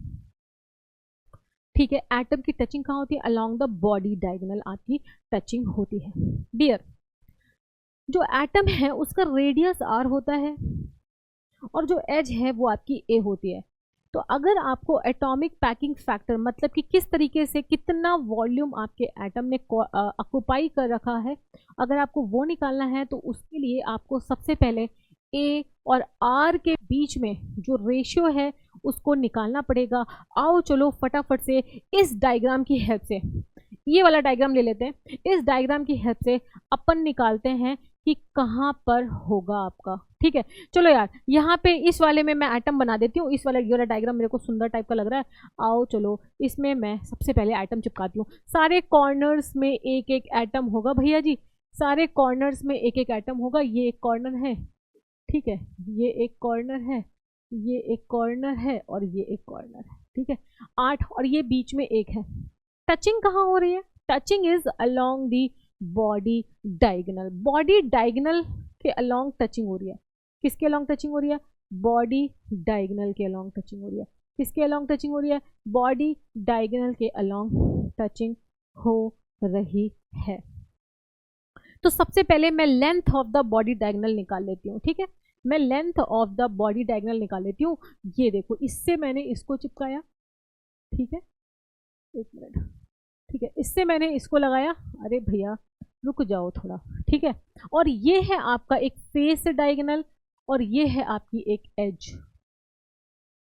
S1: ठीक है, एटम की टचिंग कहाँ होती है? अलोंग द बॉडी डायगोनल आपकी टचिंग होती है। डियर, जो एटम है उसका रेडियस r होता है और जो एज है वो आपकी a होती है। तो अगर आपको एटॉमिक पैकिंग फैक्टर मतलब कि किस तरीके से कितना वॉल्यूम आपके एटम ने ऑक्युपाई कर रखा है, अगर आपको वो निकालना है तो उसके लिए आपको सबसे पहले ए और आर के बीच में जो रेशियो है उसको निकालना पड़ेगा। आओ चलो फटाफट से इस डायग्राम की हेल्प से, ये वाला डायग्राम ले लेते हैं, इस डायग्राम की हेल्प से अपन निकालते हैं कि कहाँ पर होगा आपका। ठीक है, चलो यार यहाँ पे इस वाले में मैं एटम बना देती हूँ। इस वाला ये वाला डायग्राम मेरे को सुंदर टाइप का लग रहा है। आओ चलो इसमें मैं सबसे पहले एटम चिपकाती हूँ। सारे कॉर्नर्स में एक एक एटम होगा भैया जी, सारे कॉर्नर्स में एक एक एटम होगा। ये एक कॉर्नर है, ठीक है, ये एक कॉर्नर है, ये एक कॉर्नर है और ये एक कॉर्नर है। ठीक है, 8 और ये बीच में एक है। टचिंग कहाँ हो रही है? Touching is along the body diagonal. Body diagonal के अलोंग टचिंग हो रही है। किसके अलोंग टचिंग हो रही है? बॉडी डायगोनल के अलोंग टचिंग हो रही है। किसके अलोंग टचिंग हो रही है? बॉडी डायगोनल के अलोंग टचिंग हो रही है। तो सबसे पहले मैं length of the body diagonal निकाल लेती हूँ। ठीक है, मैं length of the body diagonal निकाल लेती हूँ। ये देखो, इससे मैंने इसको चिपकाया। ठीक है, एक मिनट। ठीक है, इससे मैंने इसको लगाया। अरे भैया रुक जाओ थोड़ा। ठीक है, और ये है आपका एक फेस डायगोनल और ये है आपकी एक एज।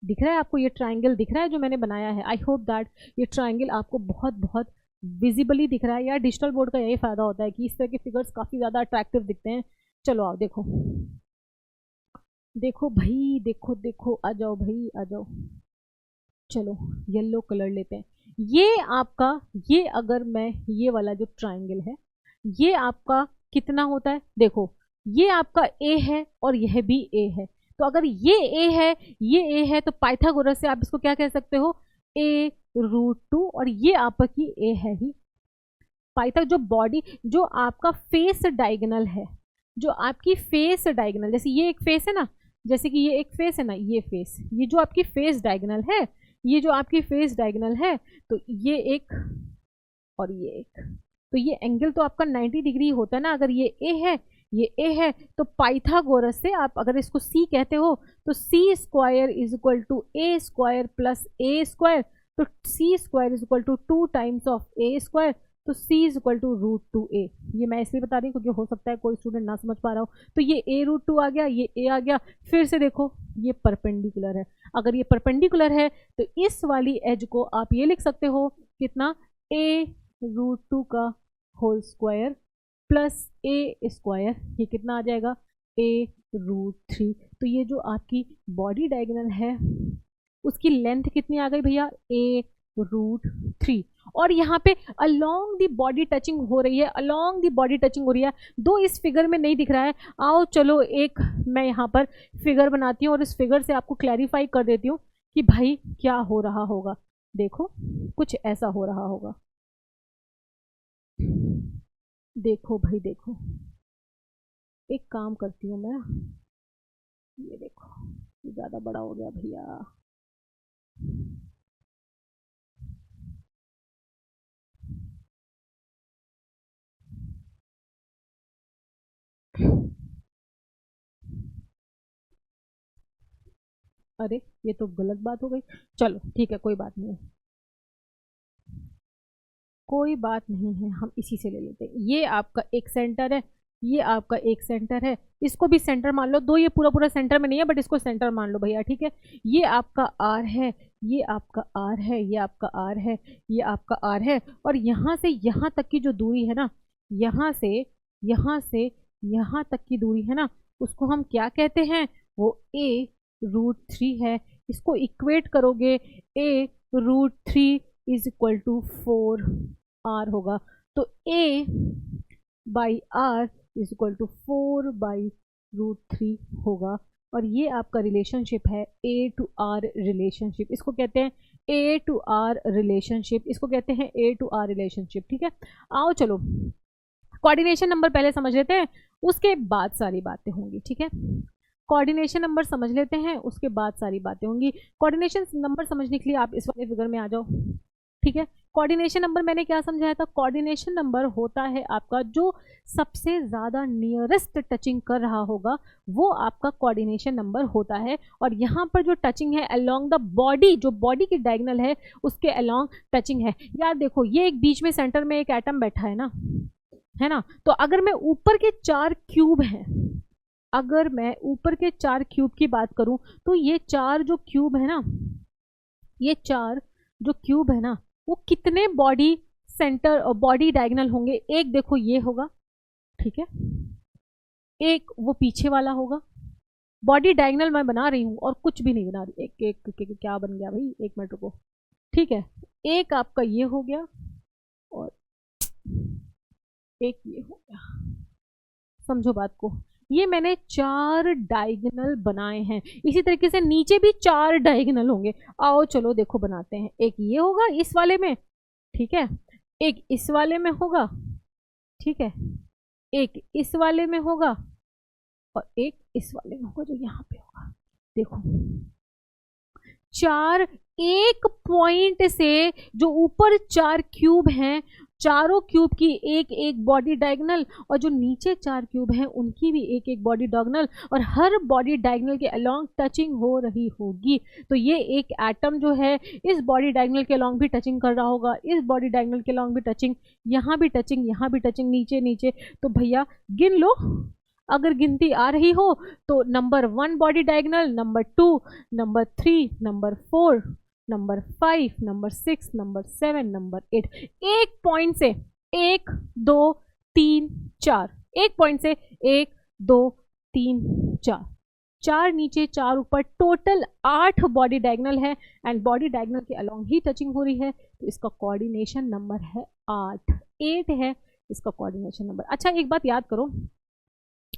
S1: दिख रहा है आपको? ये ट्राइंगल दिख रहा है जो मैंने बनाया है। आई होप दैट ये ट्राइंगल आपको बहुत बहुत विजिबली दिख रहा है। यार डिजिटल बोर्ड का यही फायदा होता है कि इस तरह के फिगर्स काफ़ी ज़्यादा अट्रैक्टिव दिखते हैं। चलो आओ देखो, देखो भाई, देखो देखो, आ जाओ भाई आ जाओ। चलो येलो कलर लेते हैं। ये आपका, ये अगर मैं ये वाला जो ट्राइंगल है ये आपका कितना होता है? देखो ये आपका ए है और यह भी ए है। तो अगर ये ए है, ये ए है, तो पाइथागोरस से आप इसको क्या कह सकते हो? a√2। और ये आपकी ए है ही। पाइथागोरस जो बॉडी, जो आपका फेस डायगोनल है, जो आपकी फेस डायगोनल, जैसे ये एक फेस है ना, जैसे कि ये एक फेस है ना, ये फेस, ये जो आपकी फेस डायगोनल है, ये जो आपकी फेस डायगोनल है, तो ये एक और ये एक, तो ये एंगल तो आपका 90 डिग्री होता है ना। अगर ये ए है, ये ए है, तो पाइथागोरस से आप अगर इसको सी कहते हो तो C square is equal to A square plus A square. तो C square is equal to 2 times of A square. तो c is equal to √2a। ये मैं इसलिए बता रही हूँ क्योंकि हो सकता है कोई स्टूडेंट ना समझ पा रहा हो। तो ये a√2 आ गया, ये a आ गया। फिर से देखो ये परपेंडिकुलर है। अगर ये परपेंडिकुलर है तो इस वाली एज को आप ये लिख सकते हो कितना? a√2 का whole square plus a square. ये कितना आ जाएगा? a√3। तो ये जो आपकी बॉडी डायगोनल है उसकी लेंथ कितनी आ गई भैया? a√3। और यहाँ पे अलोंग दी बॉडी टचिंग हो रही है, अलोंग दी बॉडी टचिंग हो रही है। दो इस फिगर में नहीं दिख रहा है। आओ चलो एक मैं यहाँ पर फिगर बनाती हूँ और इस फिगर से आपको क्लैरिफाई कर देती हूँ कि भाई क्या हो रहा होगा। देखो कुछ ऐसा हो रहा होगा। देखो भाई देखो, एक काम करती हूँ मैं, ये देखो ये ज़्यादा बड़ा हो गया भैया। अरे ये तो गलत बात हो गई। चलो ठीक है, कोई बात नहीं है, कोई बात नहीं है, हम इसी से ले लेते हैं। ये आपका एक सेंटर है, ये आपका एक सेंटर है, इसको भी सेंटर मान लो। दो ये पूरा पूरा सेंटर में नहीं है बट इसको सेंटर मान लो भैया। ठीक है, ये आपका आर है, ये आपका आर है, ये आपका आर है, ये आपका आर है। और यहाँ से यहाँ तक की जो दूरी है ना, यहाँ से यहाँ तक की दूरी है ना, उसको हम क्या कहते हैं? वो a√3 है। इसको इक्वेट करोगे, a√3 is equal to 4r होगा। तो a by r is equal to 4/√3 होगा। और ये आपका रिलेशनशिप है a to r रिलेशनशिप। इसको कहते हैं a to r रिलेशनशिप, इसको कहते हैं a to r रिलेशनशिप। ठीक है, आओ चलो कोऑर्डिनेशन नंबर पहले समझ लेते हैं, उसके बाद सारी बातें होंगी। ठीक है, कोऑर्डिनेशन नंबर समझ लेते हैं, उसके बाद सारी बातें होंगी। कोऑर्डिनेशन नंबर समझने के लिए आप इस वाले फिगर में आ जाओ। ठीक है। कोऑर्डिनेशन नंबर मैंने क्या समझाया था, कोऑर्डिनेशन नंबर होता है आपका जो सबसे ज़्यादा नियरेस्ट टचिंग कर रहा होगा वो आपका कोऑर्डिनेशन नंबर होता है। और यहाँ पर जो टचिंग है अलोंग द बॉडी, जो बॉडी की डायगोनल है उसके अलोंग टचिंग है। यार देखो ये एक बीच में सेंटर में एक एटम बैठा है ना, तो अगर मैं ऊपर के 4 क्यूब हैं, अगर मैं ऊपर के 4 क्यूब की बात करूं तो ये 4 जो क्यूब है ना, ये 4 जो क्यूब है ना वो कितने बॉडी सेंटर और बॉडी डायगोनल होंगे। एक देखो ये होगा, ठीक है, एक वो पीछे वाला होगा। बॉडी डायगोनल मैं बना रही हूं और कुछ भी नहीं बना रही। एक क्या बन गया भाई, एक मिनट रुको, ठीक है। एक आपका ये हो गया और एक ये हो गया, समझो बात को। ये मैंने 4 डायगोनल बनाए हैं। इसी तरीके से नीचे भी 4 डायगोनल होंगे। आओ चलो देखो बनाते हैं। एक ये होगा इस वाले में, ठीक है, एक इस वाले में होगा, ठीक है, एक इस वाले में होगा और एक इस वाले में होगा जो यहाँ पे होगा। देखो 4 एक पॉइंट से जो ऊपर 4 क्यूब हैं, चारों क्यूब की एक एक बॉडी डायगोनल और जो नीचे 4 क्यूब हैं उनकी भी एक एक बॉडी डायगोनल, और हर बॉडी डायगोनल के अलोंग टचिंग हो रही होगी। तो ये एक एटम जो है इस बॉडी डायगोनल के अलोंग भी टचिंग कर रहा होगा, इस बॉडी डायगोनल के अलोंग भी टचिंग, यहाँ भी टचिंग, यहाँ भी टचिंग, नीचे नीचे। तो भैया गिन लो, अगर गिनती आ रही हो तो number 1 body diagonal, number 2, number 3, number 4, number 5, number 6, number 7, number 8। एक पॉइंट से 1 2 3 4, एक पॉइंट से 1 2 3 4, 4 नीचे 4 ऊपर, टोटल 8 बॉडी डायगोनल है एंड बॉडी डायगोनल के अलोंग ही टचिंग हो रही है। तो इसका कोऑर्डिनेशन नंबर है 8 है इसका कोऑर्डिनेशन नंबर। अच्छा एक बात याद करो,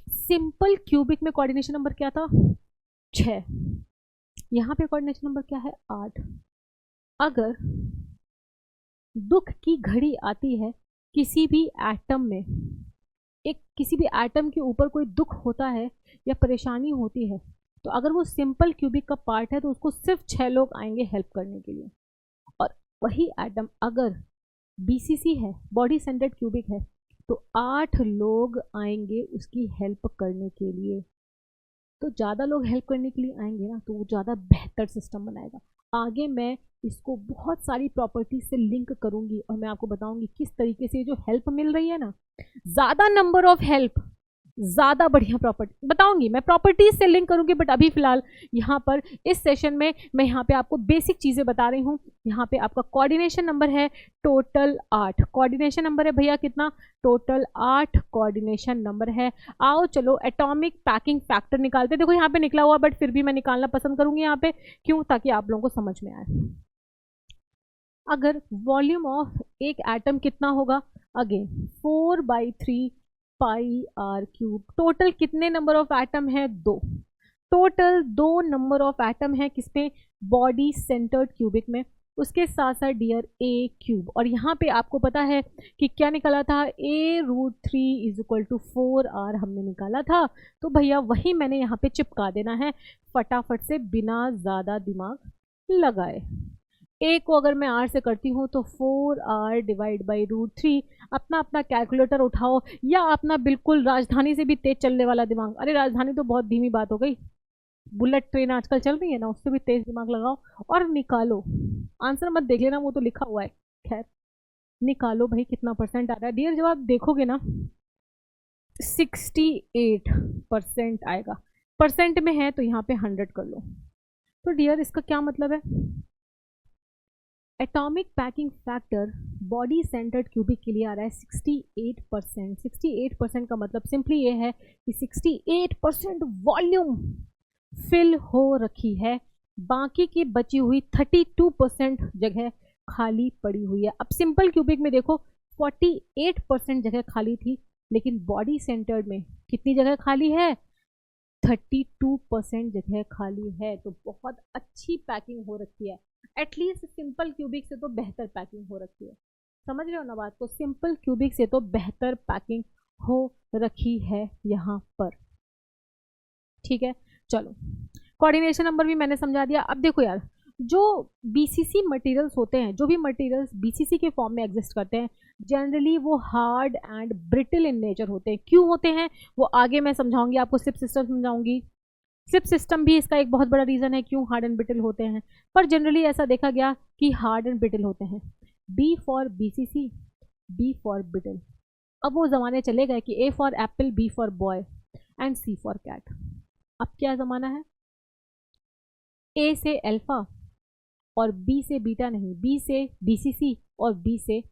S1: सिंपल क्यूबिक में कोऑर्डिनेशन नंबर क्या था, 6। यहाँ पे कोऑर्डिनेशन नंबर क्या है, 8। अगर दुख की घड़ी आती है किसी भी एटम में, एक किसी भी एटम के ऊपर कोई दुख होता है या परेशानी होती है, तो अगर वो सिंपल क्यूबिक का पार्ट है तो उसको सिर्फ 6 लोग आएंगे हेल्प करने के लिए। और वही एटम अगर बीसीसी है, बॉडी सेंटर्ड क्यूबिक है, तो 8 लोग आएंगे उसकी हेल्प करने के लिए। तो ज़्यादा लोग हेल्प करने के लिए आएंगे ना तो वो ज़्यादा बेहतर सिस्टम बनाएगा। आगे मैं इसको बहुत सारी प्रॉपर्टीज से लिंक करूंगी और मैं आपको बताऊंगी किस तरीके से जो हेल्प मिल रही है ना, ज़्यादा नंबर ऑफ हेल्प, ज़्यादा बढ़िया प्रॉपर्टी बताऊंगी मैं, प्रॉपर्टीज से लिंक करूंगी। बट अभी फिलहाल यहाँ पर इस सेशन में मैं यहाँ पे आपको बेसिक चीज़ें बता रही हूँ। यहाँ पे आपका कोऑर्डिनेशन नंबर है टोटल 8, कोऑर्डिनेशन नंबर है भैया कितना, टोटल 8 कोऑर्डिनेशन नंबर है। आओ चलो एटॉमिक पैकिंग फैक्टर निकालते हैं। देखो यहाँ पे निकला हुआ बट फिर भी मैं निकालना पसंद करूंगी यहाँ पे, क्यों, ताकि आप लोगों को समझ में आए। अगर वॉल्यूम ऑफ एक एटम कितना होगा, again 4/3 pi are cube. Total कितने नंबर ऑफ एटम है, 2। टोटल 2 नंबर ऑफ एटम है किसमें, बॉडी सेंटर्ड क्यूबिक में। उसके साथ साथ डियर ए क्यूब, और यहाँ पे आपको पता है कि क्या निकाला था, a√3 = 4r हमने निकाला था। तो भैया वही मैंने यहाँ पे चिपका देना है फटाफट से बिना ज़्यादा दिमाग लगाए। ए को अगर मैं आर से करती हूँ तो 4r / √3। अपना अपना कैलकुलेटर उठाओ या अपना बिल्कुल राजधानी से भी तेज चलने वाला दिमाग, अरे राजधानी तो बहुत धीमी बात हो गई, बुलेट ट्रेन आजकल चल रही है ना, उससे भी तेज दिमाग लगाओ और निकालो। आंसर मत देख लेना, वो तो लिखा हुआ है, खैर निकालो भाई कितना परसेंट आ रहा है। डियर जब आप देखोगे ना 68% आएगा, परसेंट में है तो यहाँ पे 100 कर लो। तो डियर इसका क्या मतलब है, atomic packing factor body centred cubic के लिए आ रहा है 68%। 68% का मतलब सिंपली ये है कि 68% वॉल्यूम फिल हो रखी है, बाकी की बची हुई 32% जगह खाली पड़ी हुई है। अब सिंपल क्यूबिक में देखो 48% जगह खाली थी, लेकिन बॉडी सेंटर्ड में कितनी जगह खाली है, 32% जगह खाली है। तो बहुत अच्छी पैकिंग हो रखी है, एटलीस्ट सिंपल क्यूबिक से तो बेहतर पैकिंग हो रखी है। समझ रहे हो ना बात को, सिंपल क्यूबिक से तो बेहतर पैकिंग हो रखी है यहाँ पर, ठीक है। चलो कोऑर्डिनेशन नंबर भी मैंने समझा दिया। अब देखो यार जो बीसीसी मटेरियल्स होते हैं, जो भी मटेरियल्स बीसीसी के फॉर्म में एग्जिस्ट करते हैं, जनरली वो hard and brittle in nature होते हैं। क्यों होते हैं वो आगे मैं समझाऊंगी आपको, स्लिप सिस्टम समझाऊंगी। स्लिप सिस्टम भी इसका एक बहुत बड़ा रीज़न है क्यों हार्ड एंड ब्रिटल होते हैं, पर जनरली ऐसा देखा गया कि हार्ड एंड ब्रिटल होते हैं। B for BCC, B for brittle. अब वो ज़माने चले गए कि A for apple, B for boy and C for cat. अब क्या ज़माना है, ए से अल्फा और बी से बीटा नहीं, बी से बीसीसी और बी से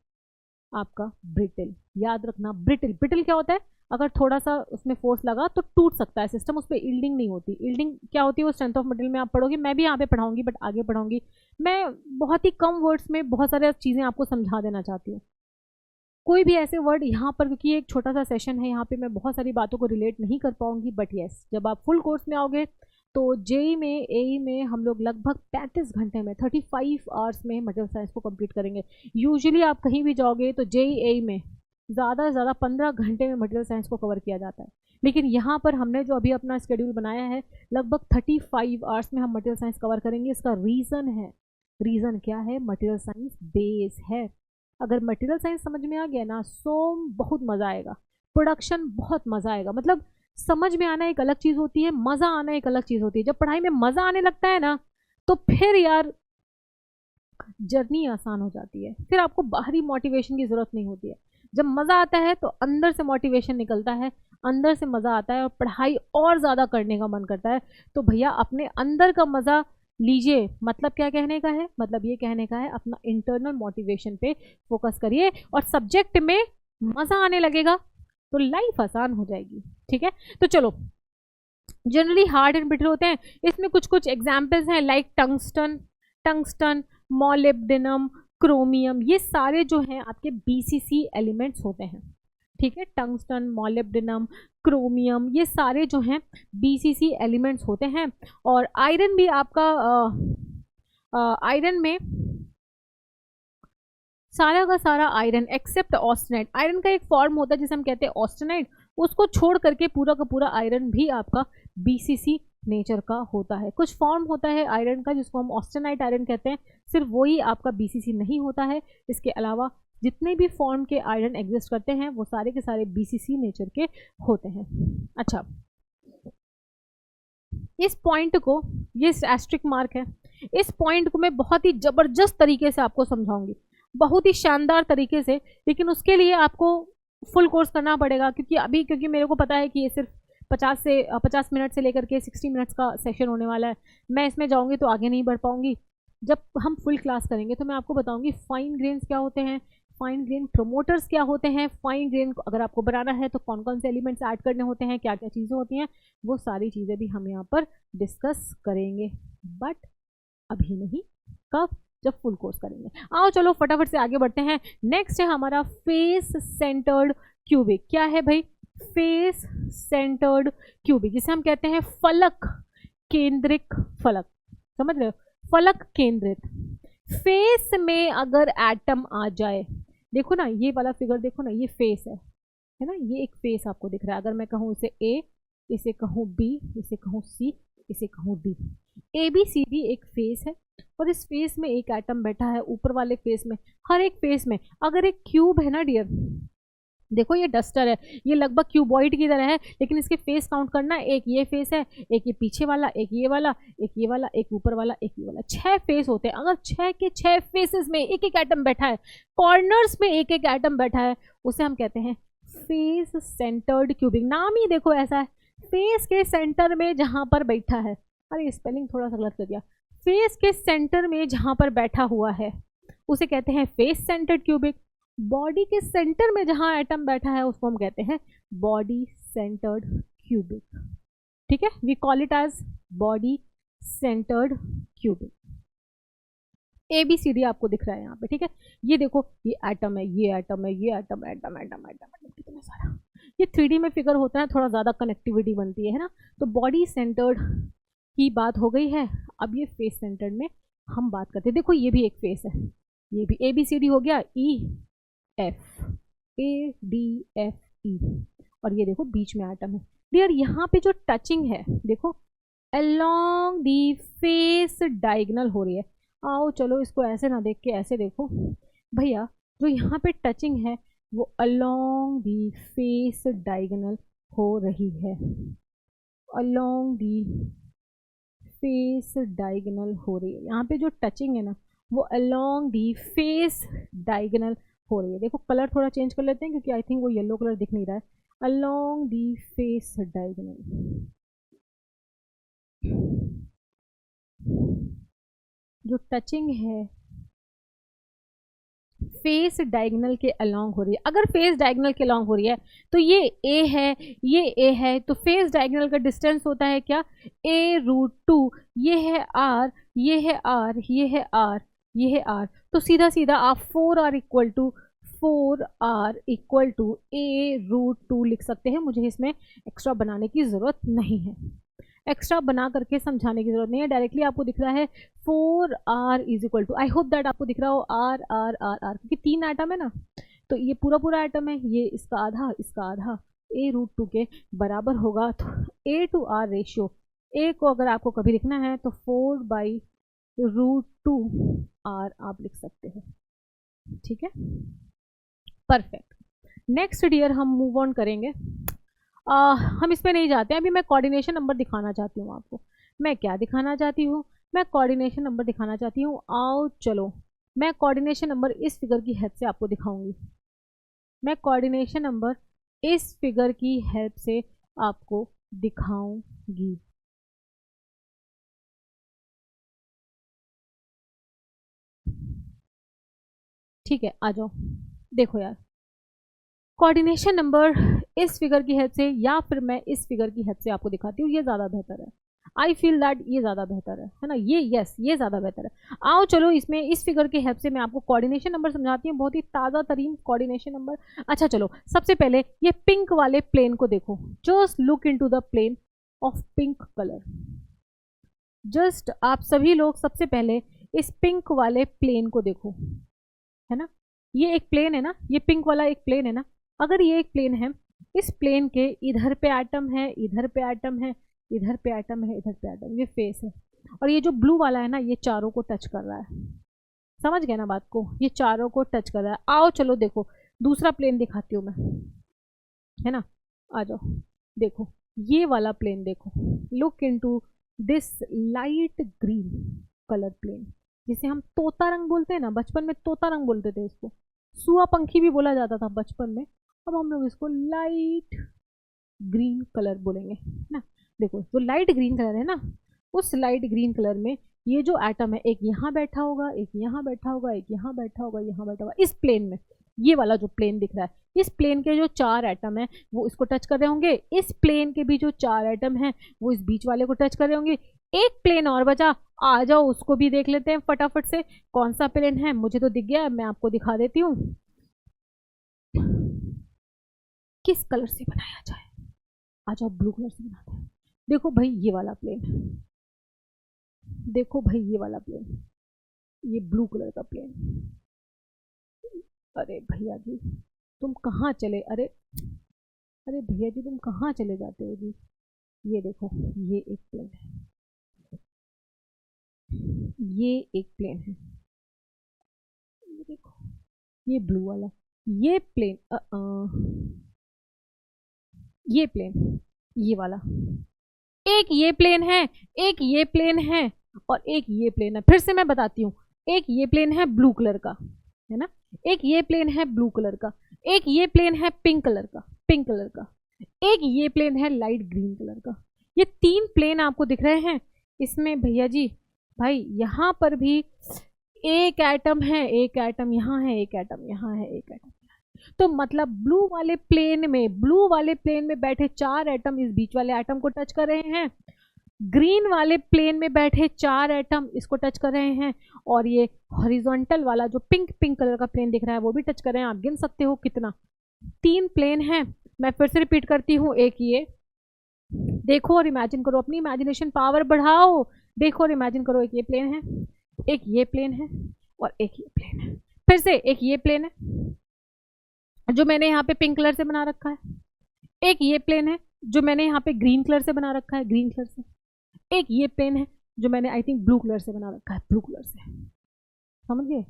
S1: आपका ब्रिटल। याद रखना ब्रिटल, ब्रिटल क्या होता है, अगर थोड़ा सा उसमें फोर्स लगा तो टूट सकता है सिस्टम, उस पर ईल्डिंग नहीं होती। ईल्डिंग क्या होती है वो स्ट्रेंथ ऑफ मटेरियल में आप पढ़ोगे, मैं भी यहाँ पे पढ़ाऊंगी बट आगे पढ़ाऊंगी। मैं बहुत ही कम वर्ड्स में बहुत सारे चीज़ें आपको समझा देना चाहती हूँ। कोई भी ऐसे वर्ड यहाँ पर, क्योंकि एक छोटा सा सेशन है यहाँ पे मैं बहुत सारी बातों को रिलेट नहीं कर पाऊंगी, बट येस जब आप फुल कोर्स में आओगे तो जेई में एई में हम लोग लगभग 35 घंटे में 35 आवर्स में मटेरियल साइंस को कंप्लीट करेंगे। यूजुअली आप कहीं भी जाओगे तो जेई एई में ज़्यादा से ज़्यादा 15 घंटे में मटेरियल साइंस को कवर किया जाता है, लेकिन यहाँ पर हमने जो अभी अपना शेड्यूल बनाया है लगभग 35 आवर्स में हम मटेरियल साइंस कवर करेंगे। इसका रीज़न है, रीज़न क्या है, मटेरियल साइंस बेस है। अगर मटेरियल साइंस समझ में आ गया ना सो बहुत मज़ा आएगा, प्रोडक्शन बहुत मज़ा आएगा। मतलब समझ में आना एक अलग चीज़ होती है, मज़ा आना एक अलग चीज़ होती है। जब पढ़ाई में मज़ा आने लगता है ना तो फिर यार जर्नी आसान हो जाती है, फिर आपको बाहरी मोटिवेशन की ज़रूरत नहीं होती है। जब मज़ा आता है तो अंदर से मोटिवेशन निकलता है, अंदर से मज़ा आता है और पढ़ाई और ज़्यादा करने का मन करता है। तो भैया अपने अंदर का मज़ा लीजिए। मतलब क्या कहने का है, मतलब ये कहने का है अपना इंटरनल मोटिवेशन पे फोकस करिए और सब्जेक्ट में मज़ा आने लगेगा तो लाइफ आसान हो जाएगी। ठीक है, तो चलो जनरली हार्ड एंड ब्रिटल होते हैं। इसमें कुछ कुछ एग्जाम्पल्स हैं like tungsten, tungsten, molybdenum, chromium, ये सारे जो हैं आपके बीसीसी एलिमेंट्स होते हैं। ठीक है, टंगस्टन, मॉलिब्डेनम, क्रोमियम, ये सारे जो हैं बीसीसी एलिमेंट्स होते हैं। और आयरन भी आपका आयरन में सारा का सारा आयरन एक्सेप्ट ऑस्टेनाइट, आयरन का एक फॉर्म होता है जिसे हम कहते हैं ऑस्टेनाइट, उसको छोड़ करके पूरा का पूरा आयरन भी आपका बीसीसी नेचर का होता है। कुछ फॉर्म होता है आयरन का जिसको हम ऑस्टेनाइट आयरन कहते हैं, सिर्फ वही आपका बीसीसी नहीं होता है। इसके अलावा जितने भी फॉर्म के आयरन एग्जिस्ट करते हैं वो सारे के सारे बीसीसी नेचर के होते हैं। अच्छा, इस पॉइंट को, ये एस्ट्रिक मार्क है, इस पॉइंट को मैं बहुत ही ज़बरदस्त तरीके से आपको समझाऊंगी, बहुत ही शानदार तरीके से, लेकिन उसके लिए आपको फुल कोर्स करना पड़ेगा। क्योंकि मेरे को पता है कि ये सिर्फ 50 मिनट से लेकर के 60 मिनट्स का सेशन होने वाला है। मैं इसमें जाऊंगी तो आगे नहीं बढ़ पाऊंगी। जब हम फुल क्लास करेंगे तो मैं आपको बताऊंगी फाइन ग्रेन्स क्या होते हैं, फाइन ग्रेन प्रमोटर्स क्या होते हैं, फाइन ग्रेन अगर आपको बनाना है तो कौन कौन से एलिमेंट्स ऐड करने होते हैं, क्या क्या चीज़ें होती हैं, वो सारी चीज़ें भी हम यहाँ पर डिस्कस करेंगे, बट अभी नहीं, कब, जब फुल कोर्स करेंगे। आओ चलो फटाफट से आगे बढ़ते हैं। नेक्स्ट है हमारा फेस सेंटर्ड क्यूबिक। क्या है भाई, फेस सेंटर्ड क्यूबिक, जिसे हम कहते हैं फलक केंद्रिक फलक। समझ रहे हो, फलक केंद्रित। फेस में अगर एटम आ जाए, देखो ना ये वाला फिगर देखो ना, ये फेस है ना, ये एक फेस आपको दिख रहा है। अगर मैं कहूँ इसे ए, इसे कहूँ बी, इसे कहूँ सी, इसे कहूँ D, A B C D एक फेस है और इस फेस में एक एटम बैठा है। ऊपर वाले फेस में, हर एक फेस में अगर एक क्यूब है ना डियर, देखो ये डस्टर है, ये लगभग क्यूबॉइड की तरह है, लेकिन इसके फेस काउंट करना, एक ये फेस है, एक ये पीछे वाला, एक ये वाला, एक ये वाला, एक ऊपर वाला, एक ये वाला, 6 फेस होते हैं। अगर 6 के 6 फेसेस में एक एक एटम बैठा है, कॉर्नर्स में एक एक एटम बैठा है, उसे हम कहते हैं फेस सेंटर्ड क्यूबिक। नाम ही देखो ऐसा है, फेस के सेंटर में जहां पर बैठा है, अरे स्पेलिंग थोड़ा सा गलत कर दिया, फेस के सेंटर में जहां पर बैठा हुआ है उसे कहते हैं फेस सेंटर्ड क्यूबिक। बॉडी के सेंटर में जहां एटम बैठा है उसको हम कहते हैं बॉडी सेंटर्ड क्यूबिक। ठीक है, we call it as body centred cubic. A B C D आपको दिख रहा है यहाँ पे। ठीक है, ये देखो ये एटम है, ये एटम है, ये एटम, एटम एटम एटम, कितना सारा। ये 3D में फिगर होता है, थोड़ा ज़्यादा कनेक्टिविटी बनती है ना। तो बॉडी सेंटर्ड की बात हो गई है, अब ये फेस सेंटर्ड में हम बात करते हैं। देखो ये भी एक फेस है, ये भी ए बी सी डी हो गया, E F, A D F E, और ये देखो बीच में एटम है। डियर यहाँ पे जो टचिंग है देखो अलोंग दी फेस डायगोनल हो रही है, आओ चलो इसको ऐसे ना देख के ऐसे देखो भैया, जो यहाँ पे टचिंग है वो अलोंग दी फेस डायगोनल हो रही है, अलोंग दी फेस डायगोनल हो रही है। यहाँ पे जो टचिंग है ना वो अलोंग दी फेस डायगोनल हो रही है। देखो कलर थोड़ा चेंज कर लेते हैं क्योंकि आई थिंक वो येलो कलर दिख नहीं रहा है। अलोंग दी फेस डायगोनल, जो टचिंग है फेस डायगोनल के अलोंग हो रही है। अगर फेस डायगोनल के अलोंग हो रही है तो ये ए है, ये ए है, तो फेस डायगोनल का डिस्टेंस होता है क्या, a√2। ये है r, ये है r, ये है r, ये है r, तो सीधा सीधा आप 4r a√2 लिख सकते हैं। मुझे इसमें एक्स्ट्रा बनाने की ज़रूरत नहीं है, एक्स्ट्रा बना करके समझाने की जरूरत नहीं है, डायरेक्टली आपको दिख रहा है 4r, आई होप दैट आपको दिख रहा हो r r r r, क्योंकि 3 एटम है ना, तो ये पूरा पूरा एटम है, ये इसका आधा इसका आधा, a√2 के बराबर होगा। तो a to r ratio, a को अगर आपको कभी लिखना है तो 4/√2 r आप लिख सकते हैं। ठीक है, परफेक्ट। नेक्स्ट डियर हम मूव ऑन करेंगे। हम इसमें नहीं जाते हैं, अभी मैं कोऑर्डिनेशन नंबर दिखाना चाहती हूँ आपको। मैं क्या दिखाना चाहती हूँ, मैं कोऑर्डिनेशन नंबर दिखाना चाहती हूँ। आओ चलो मैं कोऑर्डिनेशन नंबर इस फिगर की हेल्प से आपको दिखाऊंगी, मैं कोऑर्डिनेशन नंबर इस फिगर की हेल्प से आपको दिखाऊंगी। ठीक है, आ जाओ। देखो यार, कोऑर्डिनेशन नंबर इस फिगर की हेल्प से या फिर मैं इस फिगर की हेल्प से आपको दिखाती हूँ, ये ज़्यादा बेहतर है। आई फील दैट ये ज़्यादा बेहतर है ना, ये यस ये ज़्यादा बेहतर है। आओ चलो इसमें इस फिगर की हेल्प से मैं आपको कोऑर्डिनेशन नंबर समझाती हूँ, बहुत ही ताज़ा तरीन कोऑर्डिनेशन नंबर। अच्छा चलो, सबसे पहले ये पिंक वाले प्लेन को देखो, just look into the plane of pink colour. Just आप सभी लोग सबसे पहले इस पिंक वाले प्लेन को देखो, है ना, ये एक प्लेन है ना, ये पिंक वाला एक प्लेन है ना। अगर ये एक प्लेन है, इस प्लेन के इधर पे एटम है, इधर पे एटम है, इधर पे एटम है, इधर पे एटम, ये फेस है। और ये जो ब्लू वाला है ना, ये चारों को टच कर रहा है। समझ गए ना बात को, ये चारों को टच कर रहा है। आओ चलो देखो दूसरा प्लेन दिखाती हूँ मैं, है ना, आ जाओ देखो ये वाला प्लेन देखो, look into this light green colour plain, जिसे हम तोता रंग बोलते हैं ना, बचपन में तोता रंग बोलते थे इसको, सुआ पंखी भी बोला जाता था बचपन में, अब हम लोग इसको लाइट ग्रीन कलर बोलेंगे ना। देखो जो लाइट ग्रीन कलर है ना, उस लाइट ग्रीन कलर में ये जो एटम है, एक यहाँ बैठा होगा, एक यहाँ बैठा होगा, एक यहाँ बैठा होगा, यहाँ बैठा होगा, इस प्लेन में ये वाला जो प्लेन दिख रहा है, इस प्लेन के जो 4 एटम है वो इसको टच कर रहे होंगे, इस प्लेन के भी जो 4 एटम है वो इस बीच वाले को टच कर रहे होंगे। एक प्लेन और बचा, आ जाओ उसको भी देख लेते हैं फटाफट से, कौन सा प्लेन है, मुझे तो दिख गया, मैं आपको दिखा देती हूँ किस कलर से बनाया जाए। आ जाओ ब्लू कलर से बनाते हैं। देखो भाई ये वाला प्लेन, देखो भाई ये वाला प्लेन, ये ब्लू कलर का प्लेन। अरे भैया जी तुम कहाँ चले, अरे अरे भैया जी तुम कहाँ चले जाते हो जी। ये देखो ये एक प्लेन है, ये एक प्लेन है, ये देखो ये ब्लू वाला, ये प्लेन ये प्लेन, ये वाला, एक ये प्लेन है, एक ये प्लेन है, और एक ये प्लेन है। फिर से मैं बताती हूँ, एक ये प्लेन है ब्लू कलर का, है ना, एक ये प्लेन है ब्लू कलर का, एक ये प्लेन है पिंक कलर का, पिंक कलर का, एक ये प्लेन है लाइट ग्रीन कलर का। ये 3 प्लेन आपको दिख रहे हैं। इसमें भैया जी भाई यहाँ पर भी एक एटम है, एक एटम यहाँ है, एक एटम यहाँ है, एक एटम, तो मतलब ब्लू वाले प्लेन में, ब्लू वाले प्लेन में बैठे 4 एटम इस बीच वाले एटम को टच कर रहे हैं, ग्रीन वाले प्लेन में बैठे 4 एटम इसको टच कर रहे हैं, और ये हॉरिजॉन्टल वाला जो पिंक पिंक कलर का प्लेन दिख रहा है वो भी टच कर रहे हैं। आप गिन सकते हो कितना, 3 प्लेन हैं। मैं फिर से रिपीट करती हूँ, एक ये देखो और इमेजिन करो, अपनी इमेजिनेशन पावर बढ़ाओ, देखो और इमेजिन करो, एक ये प्लेन है, एक ये प्लेन है, और एक ये प्लेन है। फिर से एक ये प्लेन है जो मैंने यहाँ पे पिंक कलर से बना रखा है, एक ये प्लेन है जो मैंने यहाँ पे ग्रीन कलर से बना रखा है, ग्रीन कलर से, एक ये प्लेन है जो मैंने आई थिंक ब्लू कलर से बना रखा है, ब्लू कलर से। समझ गए?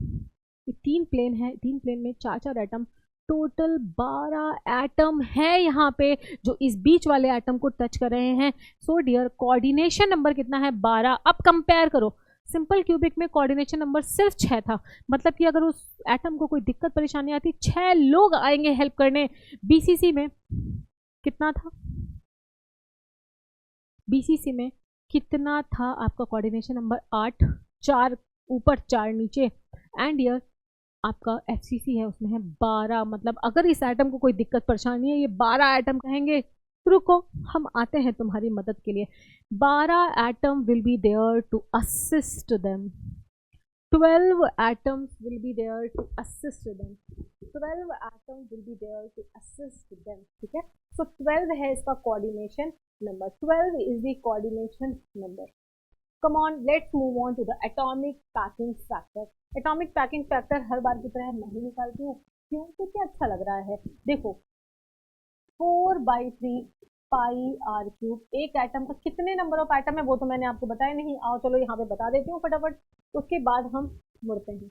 S1: ये 3 प्लेन है, 3 प्लेन में 4-4 एटम, टोटल 12 एटम है यहाँ पे जो इस बीच वाले एटम को टच कर रहे हैं। सो डियर, कोऑर्डिनेशन नंबर कितना है? 12। अब कंपेयर करो, सिंपल क्यूबिक में कोऑर्डिनेशन नंबर सिर्फ 6 था, मतलब कि अगर उस एटम को कोई दिक्कत परेशानी आती 6 लोग आएंगे हेल्प करने। बीसीसी में कितना था? बीसीसी में कितना था आपका कोऑर्डिनेशन नंबर? 8, 4 ऊपर 4 नीचे। एंड ईयर आपका एफसीसी है, उसमें है 12, मतलब अगर इस एटम को कोई दिक्कत परेशानी है, ये 12 एटम कहेंगे तो रुको हम आते हैं तुम्हारी मदद के लिए। 12 atom will be there to assist them, 12 atoms will be there to assist them, 12 atoms will be there to assist them, ठीक है? So 12 है इसका coordination number, 12 is the coordination number. Come on, let's move on to the atomic packing factor. Atomic packing factor हर बार की तरह मैं ही निकालती हूँ, क्यों? क्योंकि अच्छा लग रहा है। देखो 4/3 पाई आर क्यूब, एक एटम का कितने नंबर ऑफ एटम है वो तो मैंने आपको बताया नहीं। आओ चलो यहाँ पे बता देती हूँ फटाफट, उसके बाद हम मुड़ते हैं।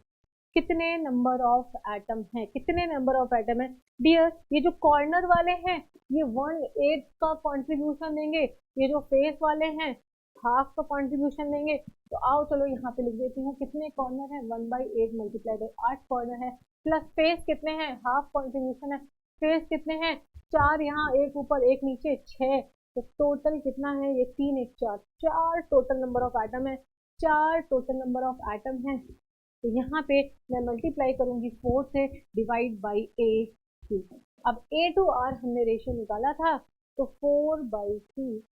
S1: कितने नंबर ऑफ एटम है? कितने नंबर ऑफ एटम है डियर? ये जो कॉर्नर वाले हैं ये 1/8 का कंट्रीब्यूशन देंगे, ये जो फेस वाले हैं हाफ का कंट्रीब्यूशन देंगे। तो आओ चलो यहाँ पे लिख देती हूँ, कितने कॉर्नर है? 1/8 मल्टीप्लाई बाई 8 कॉर्नर है, प्लस फेस कितने हैं? हाफ कंट्रीब्यूशन है। फेस कितने हैं? 4 यहाँ, एक ऊपर एक नीचे, 6। तो टोटल कितना है? ये 3 1 4, 4 टोटल नंबर ऑफ एटम है, 4 टोटल नंबर ऑफ एटम है। तो यहाँ पे मैं मल्टीप्लाई करूंगी 4 से, डिवाइड बाई ए क्यूब। अब ए टू आर हमने रेशियो निकाला था, तो 4/3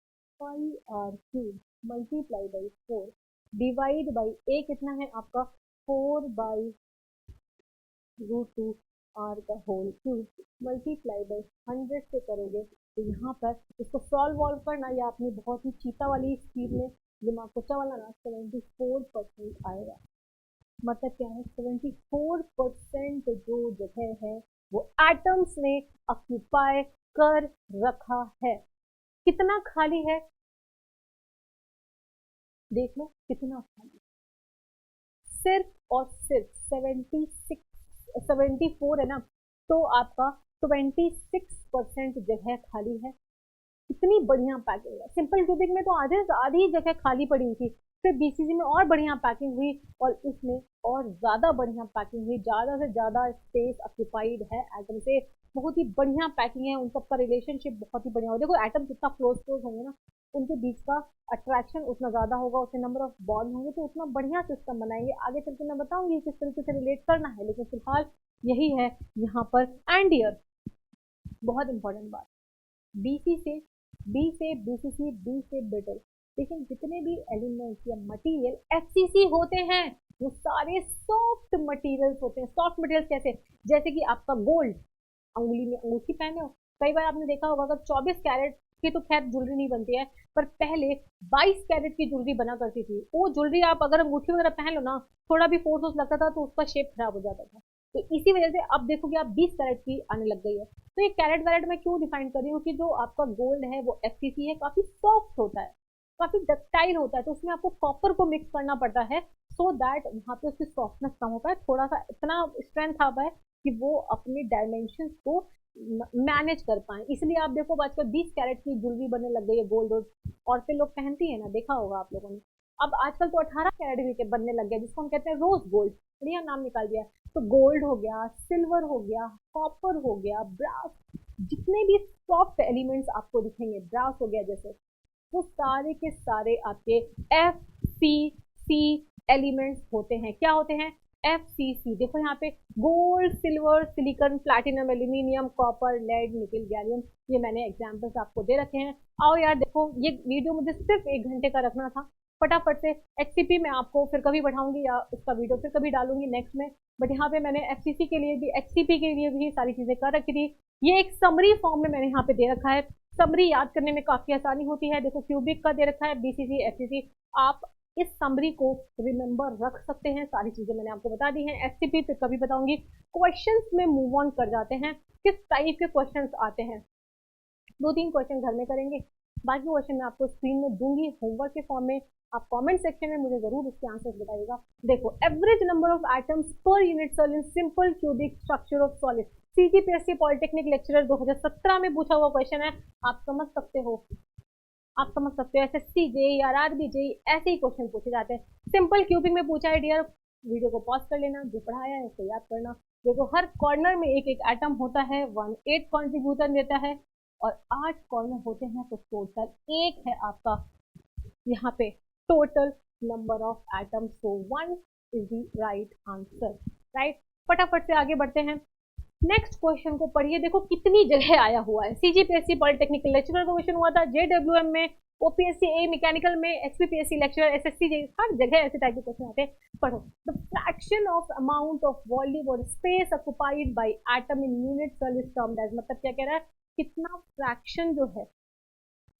S1: pi are cube multiply by 4 divide by A कितना है आपका? 4/√2 आर का होल क्यूब मल्टीप्लाई बाई 100 से करोगे तो यहाँ पर इसको सॉल्व वॉल्व करना, या अपनी बहुत ही चीता वाली स्पीड में दिमाग को चलाना ना, 74% आएगा। मतलब क्या है? 74% जो जगह है वो एटम्स ने ऑक्यूपाई कर रखा है। कितना खाली है देख लो, कितना खाली, सिर्फ और सिर्फ 74 है ना, तो आपका 26% जगह खाली है। कितनी बढ़िया पैकिंग है। सिंपल क्यूबिक में तो आधी जगह खाली पड़ी हुई थी, फिर बीसीसी में और बढ़िया पैकिंग हुई और इसमें और ज्यादा बढ़िया पैकिंग हुई, ज्यादा से ज्यादा स्पेस ऑक्यूपाइड है एटम से, बहुत ही बढ़िया पैकिंग है, उन सबका रिलेशनशिप बहुत ही बढ़िया हो। देखो एटम जितना क्लोज होंगे ना, उनके बीच का अट्रैक्शन उतना ज्यादा होगा, उतने नंबर ऑफ बॉन्ड होंगे, तो उतना बढ़िया सिस्टम बनाएंगे। आगे चल के मैं बताऊंगी किस तरीके से रिलेट करना है, लेकिन फिलहाल यही है यहाँ पर। एंड ईयर बहुत इंपॉर्टेंट बात, बी से बीसीसी, बी से ब्रिटल, लेकिन जितने भी एलिमेंट्स या मटेरियल एफसीसी होते हैं वो सारे सॉफ्ट मटेरियल्स होते हैं। सॉफ्ट मटेरियल्स कैसे? जैसे कि आपका गोल्ड, अंगुली में अंगूठी पहने हो, कई बार आपने देखा होगा अगर 24 कैरेट की तो खैर ज्वेलरी नहीं बनती है, पर पहले 22 कैरेट की ज्वेलरी बना करती थी। वो ज्वेलरी आप अगर अंगूठी वगैरह पहन लो ना, थोड़ा भी फोर्स लगता था तो उसका शेप खराब हो जाता था। तो इसी वजह से अब देखोगे आप 20 कैरेट की आने लग गई है। तो ये कैरेट वैरेट मैं क्यों डिफाइन कर रही हूँ कि जो आपका गोल्ड है वो एफसीसी है, काफी सॉफ्ट होता है, काफी डक्टाइल होता है, तो उसमें आपको कॉपर को मिक्स करना पड़ता है सो दैट वहां पे उसकी सॉफ्टनेस कम हो पाए, थोड़ा सा इतना स्ट्रेंथ आ पाए कि वो अपने डायमेंशन को मैनेज कर पाए। इसलिए आप देखो आजकल 20 कैरेट की ज्वेलरी बनने लग गई है, गोल्ड औरतें लोग पहनती है ना, देखा होगा आप लोगों ने। अब आजकल तो 18 कैरेट के बनने लग गया, जिसको हम कहते हैं रोज गोल्ड, बढ़िया नाम निकाल दिया। तो गोल्ड हो गया, सिल्वर हो गया, कॉपर हो गया, ब्रास, जितने भी सॉफ्ट एलिमेंट्स आपको दिखेंगे, ब्रास हो गया जैसे, वो सारे के सारे आपके एफसीसी एलिमेंट्स होते हैं। क्या होते हैं? एफसीसी। देखो यहाँ पे gold, silver, silicon, platinum, aluminium, copper, lead, nickel, gallium, ये मैंने एग्जांपल्स आपको दे रखे हैं। आओ यार देखो, ये वीडियो मुझे सिर्फ 1 घंटे का रखना था, फटाफट से एचसीपी में आपको फिर कभी बढ़ाऊंगी या उसका वीडियो फिर कभी डालूंगी नेक्स्ट में, बट यहाँ पे मैंने एफसीसी के लिए भी, एचसीपी के लिए भी सारी चीजें कर रखी थी। ये एक समरी फॉर्म में मैंने यहाँ पे दे रखा है, समरी याद करने में काफी आसानी होती है। देखो क्यूबिक का दे रखा है, बीसीसी, एफसीसी, आप इस समरी को रिमेंबर रख सकते हैं। सारी चीजें मैंने आपको बता दी हैं, एचसीपी फिर कभी बताऊंगी। क्वेश्चंस में मूव ऑन कर जाते हैं, किस टाइप के क्वेश्चंस आते हैं। 2-3 क्वेश्चन घर में करेंगे,
S2: बाकी क्वेश्चन मैं आपको स्क्रीन में दूंगी होमवर्क के फॉर्म में, आप कमेंट सेक्शन में मुझे जरूर इसके आंसर्स बताइएगा। देखो, average number of atoms per unit cell in simple cubic structure of solid, CGPSC polytechnic lecturer 2017 में पूछा हुआ क्वेश्चन है, आप समझ सकते हो। आप समझ सकते हो, एसएससी जेई या आरआरबी जेई ऐसे ही क्वेश्चन पूछे जाते हैं। सिंपल क्यूबिक में पूछा है डियर, वीडियो को पॉज कर लेना, जो पढ़ाया है उसको याद करना। देखो, हर कॉर्नर में एक एक एटम होता है, 1/8 कॉन्ट्रीब्यूटर देता है, और 8 कॉर्नर होते हैं, तो टोटल एक है आपका यहाँ पे total number of atoms. So 1 is the right answer. Right, फटाफट से आगे बढ़ते हैं, नेक्स्ट क्वेश्चन को पढ़िए। देखो कितनी जगह आया हुआ है, सीजीपीएससी पॉलिटेक्निक लेक्चरर का क्वेश्चन हुआ था, जेडब्ल्यूएम में, ओपीएससी ए मैकेनिकल में, एचपीपीएससी लेक्चरर, एसएससी जे, हर जगह ऐसे टाइप के क्वेश्चन आते हैं। पढ़ो, the fraction of amount of volume और space occupied by atom in unit cell is termed as, मतलब क्या कह रहा है, कितना फ्रैक्शन जो है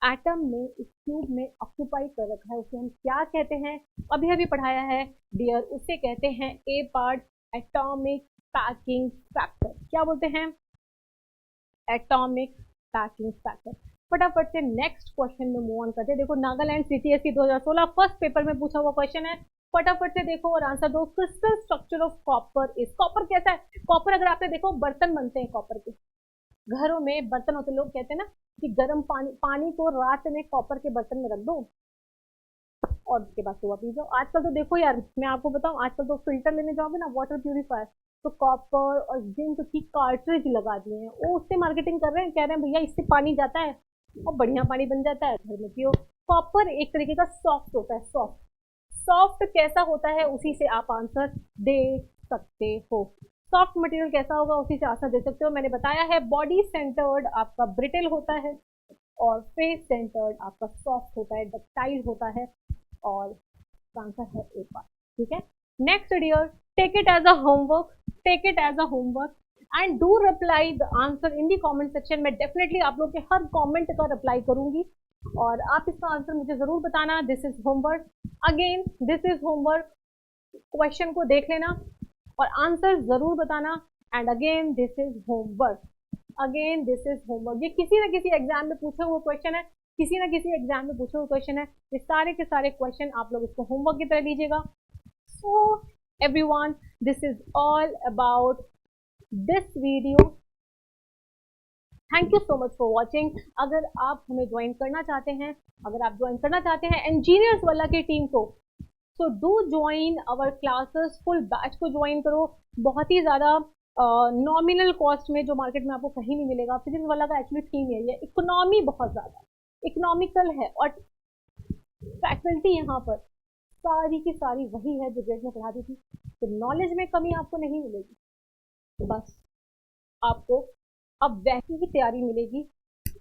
S2: एटम ने इस क्यूब में ऑक्यूपाई कर रखा है, उसे हम क्या कहते हैं, अभी अभी पढ़ाया है डियर, उसे कहते हैं ए पार्ट एटॉमिक पैकिंग फैक्टर। क्या बोलते हैं, एटॉमिक पैकिंग फैक्टर। फटाफट से नेक्स्ट क्वेश्चन में मूव ऑन करते हैं। देखो, नागालैंड सीटीएससी 2016 फर्स्ट पेपर में पूछा हुआ क्वेश्चन है, फटाफट से देखो और आंसर दो। Crystal structure of copper is, copper कैसा है, कॉपर अगर आपने देखो बर्तन बनते हैं कॉपर के, घरों में बर्तन होते, लोग कहते हैं ना कि गर्म पानी को रात में कॉपर के बर्तन में रख दो और उसके बाद सुबह पी जाओ। आजकल तो देखो यार, मैं आपको बताऊं, आजकल तो फिल्टर लेने जाओगे ना, वाटर प्यूरिफायर, तो कॉपर और जिंक की कार्ट्रिज लगा दिए हैं, वो उससे मार्केटिंग कर रहे हैं, कह रहे हैं भैया इससे पानी जाता है और बढ़िया पानी बन जाता है, घर में पियो। कॉपर एक तरीके का सॉफ्ट होता है, सॉफ्ट। सॉफ्ट कैसा होता है, उसी से आप आंसर दे सकते हो। सॉफ्ट मटेरियल कैसा होगा, उसी से आंसर दे सकते हो। मैंने बताया है, बॉडी सेंटर्ड आपका ब्रिटल होता है, और फेस सेंटर्ड आपका सॉफ्ट होता है, डक्टाइल होता है, और आंसर है ए पार्ट। ठीक है, next dear, take it as a homework, take it as a homework and do reply the answer in the comment section में। डेफिनेटली आप लोग के हर कमेंट का रिप्लाई करूंगी और आप इसका आंसर मुझे जरूर बताना। This is homework, again this is homework, question को देख लेना और आंसर जरूर बताना। And again this is homework, again this is homework. ये किसी ना किसी एग्जाम में पूछे हुए क्वेश्चन है, किसी ना किसी एग्जाम में पूछे हुए क्वेश्चन है, ये सारे के सारे क्वेश्चन आप लोग इसको होमवर्क की तरह लीजिएगा। So everyone, this is all about this video. Thank you so much for watching. अगर आप हमें ज्वाइन करना चाहते हैं, अगर आप ज्वाइन करना चाहते हैं इंजीनियर्स वाला की टीम को, so do join our classes, full batch को ज्वाइन करो। बहुत ही ज़्यादा नॉमिनल कॉस्ट में, जो मार्केट में आपको कहीं नहीं मिलेगा। फिजिक्स वाला का एक्चुअली थीम यही है, इकोनॉमी बहुत ज़्यादा इकोनॉमिकल है, और फैकल्टी यहाँ पर सारी की सारी वही है जो ग्रेड में पढ़ाती थी, तो नॉलेज में कमी आपको नहीं मिलेगी, बस आपको अब वैसी ही तैयारी मिलेगी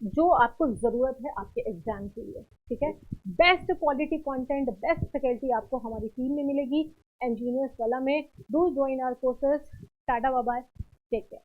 S2: जो आपको ज़रूरत है आपके एग्जाम के लिए। ठीक है, best quality content, best faculty आपको हमारी टीम में मिलेगी इंजीनियर्स वाला में। Do join our courses. Tata bye bye, take care.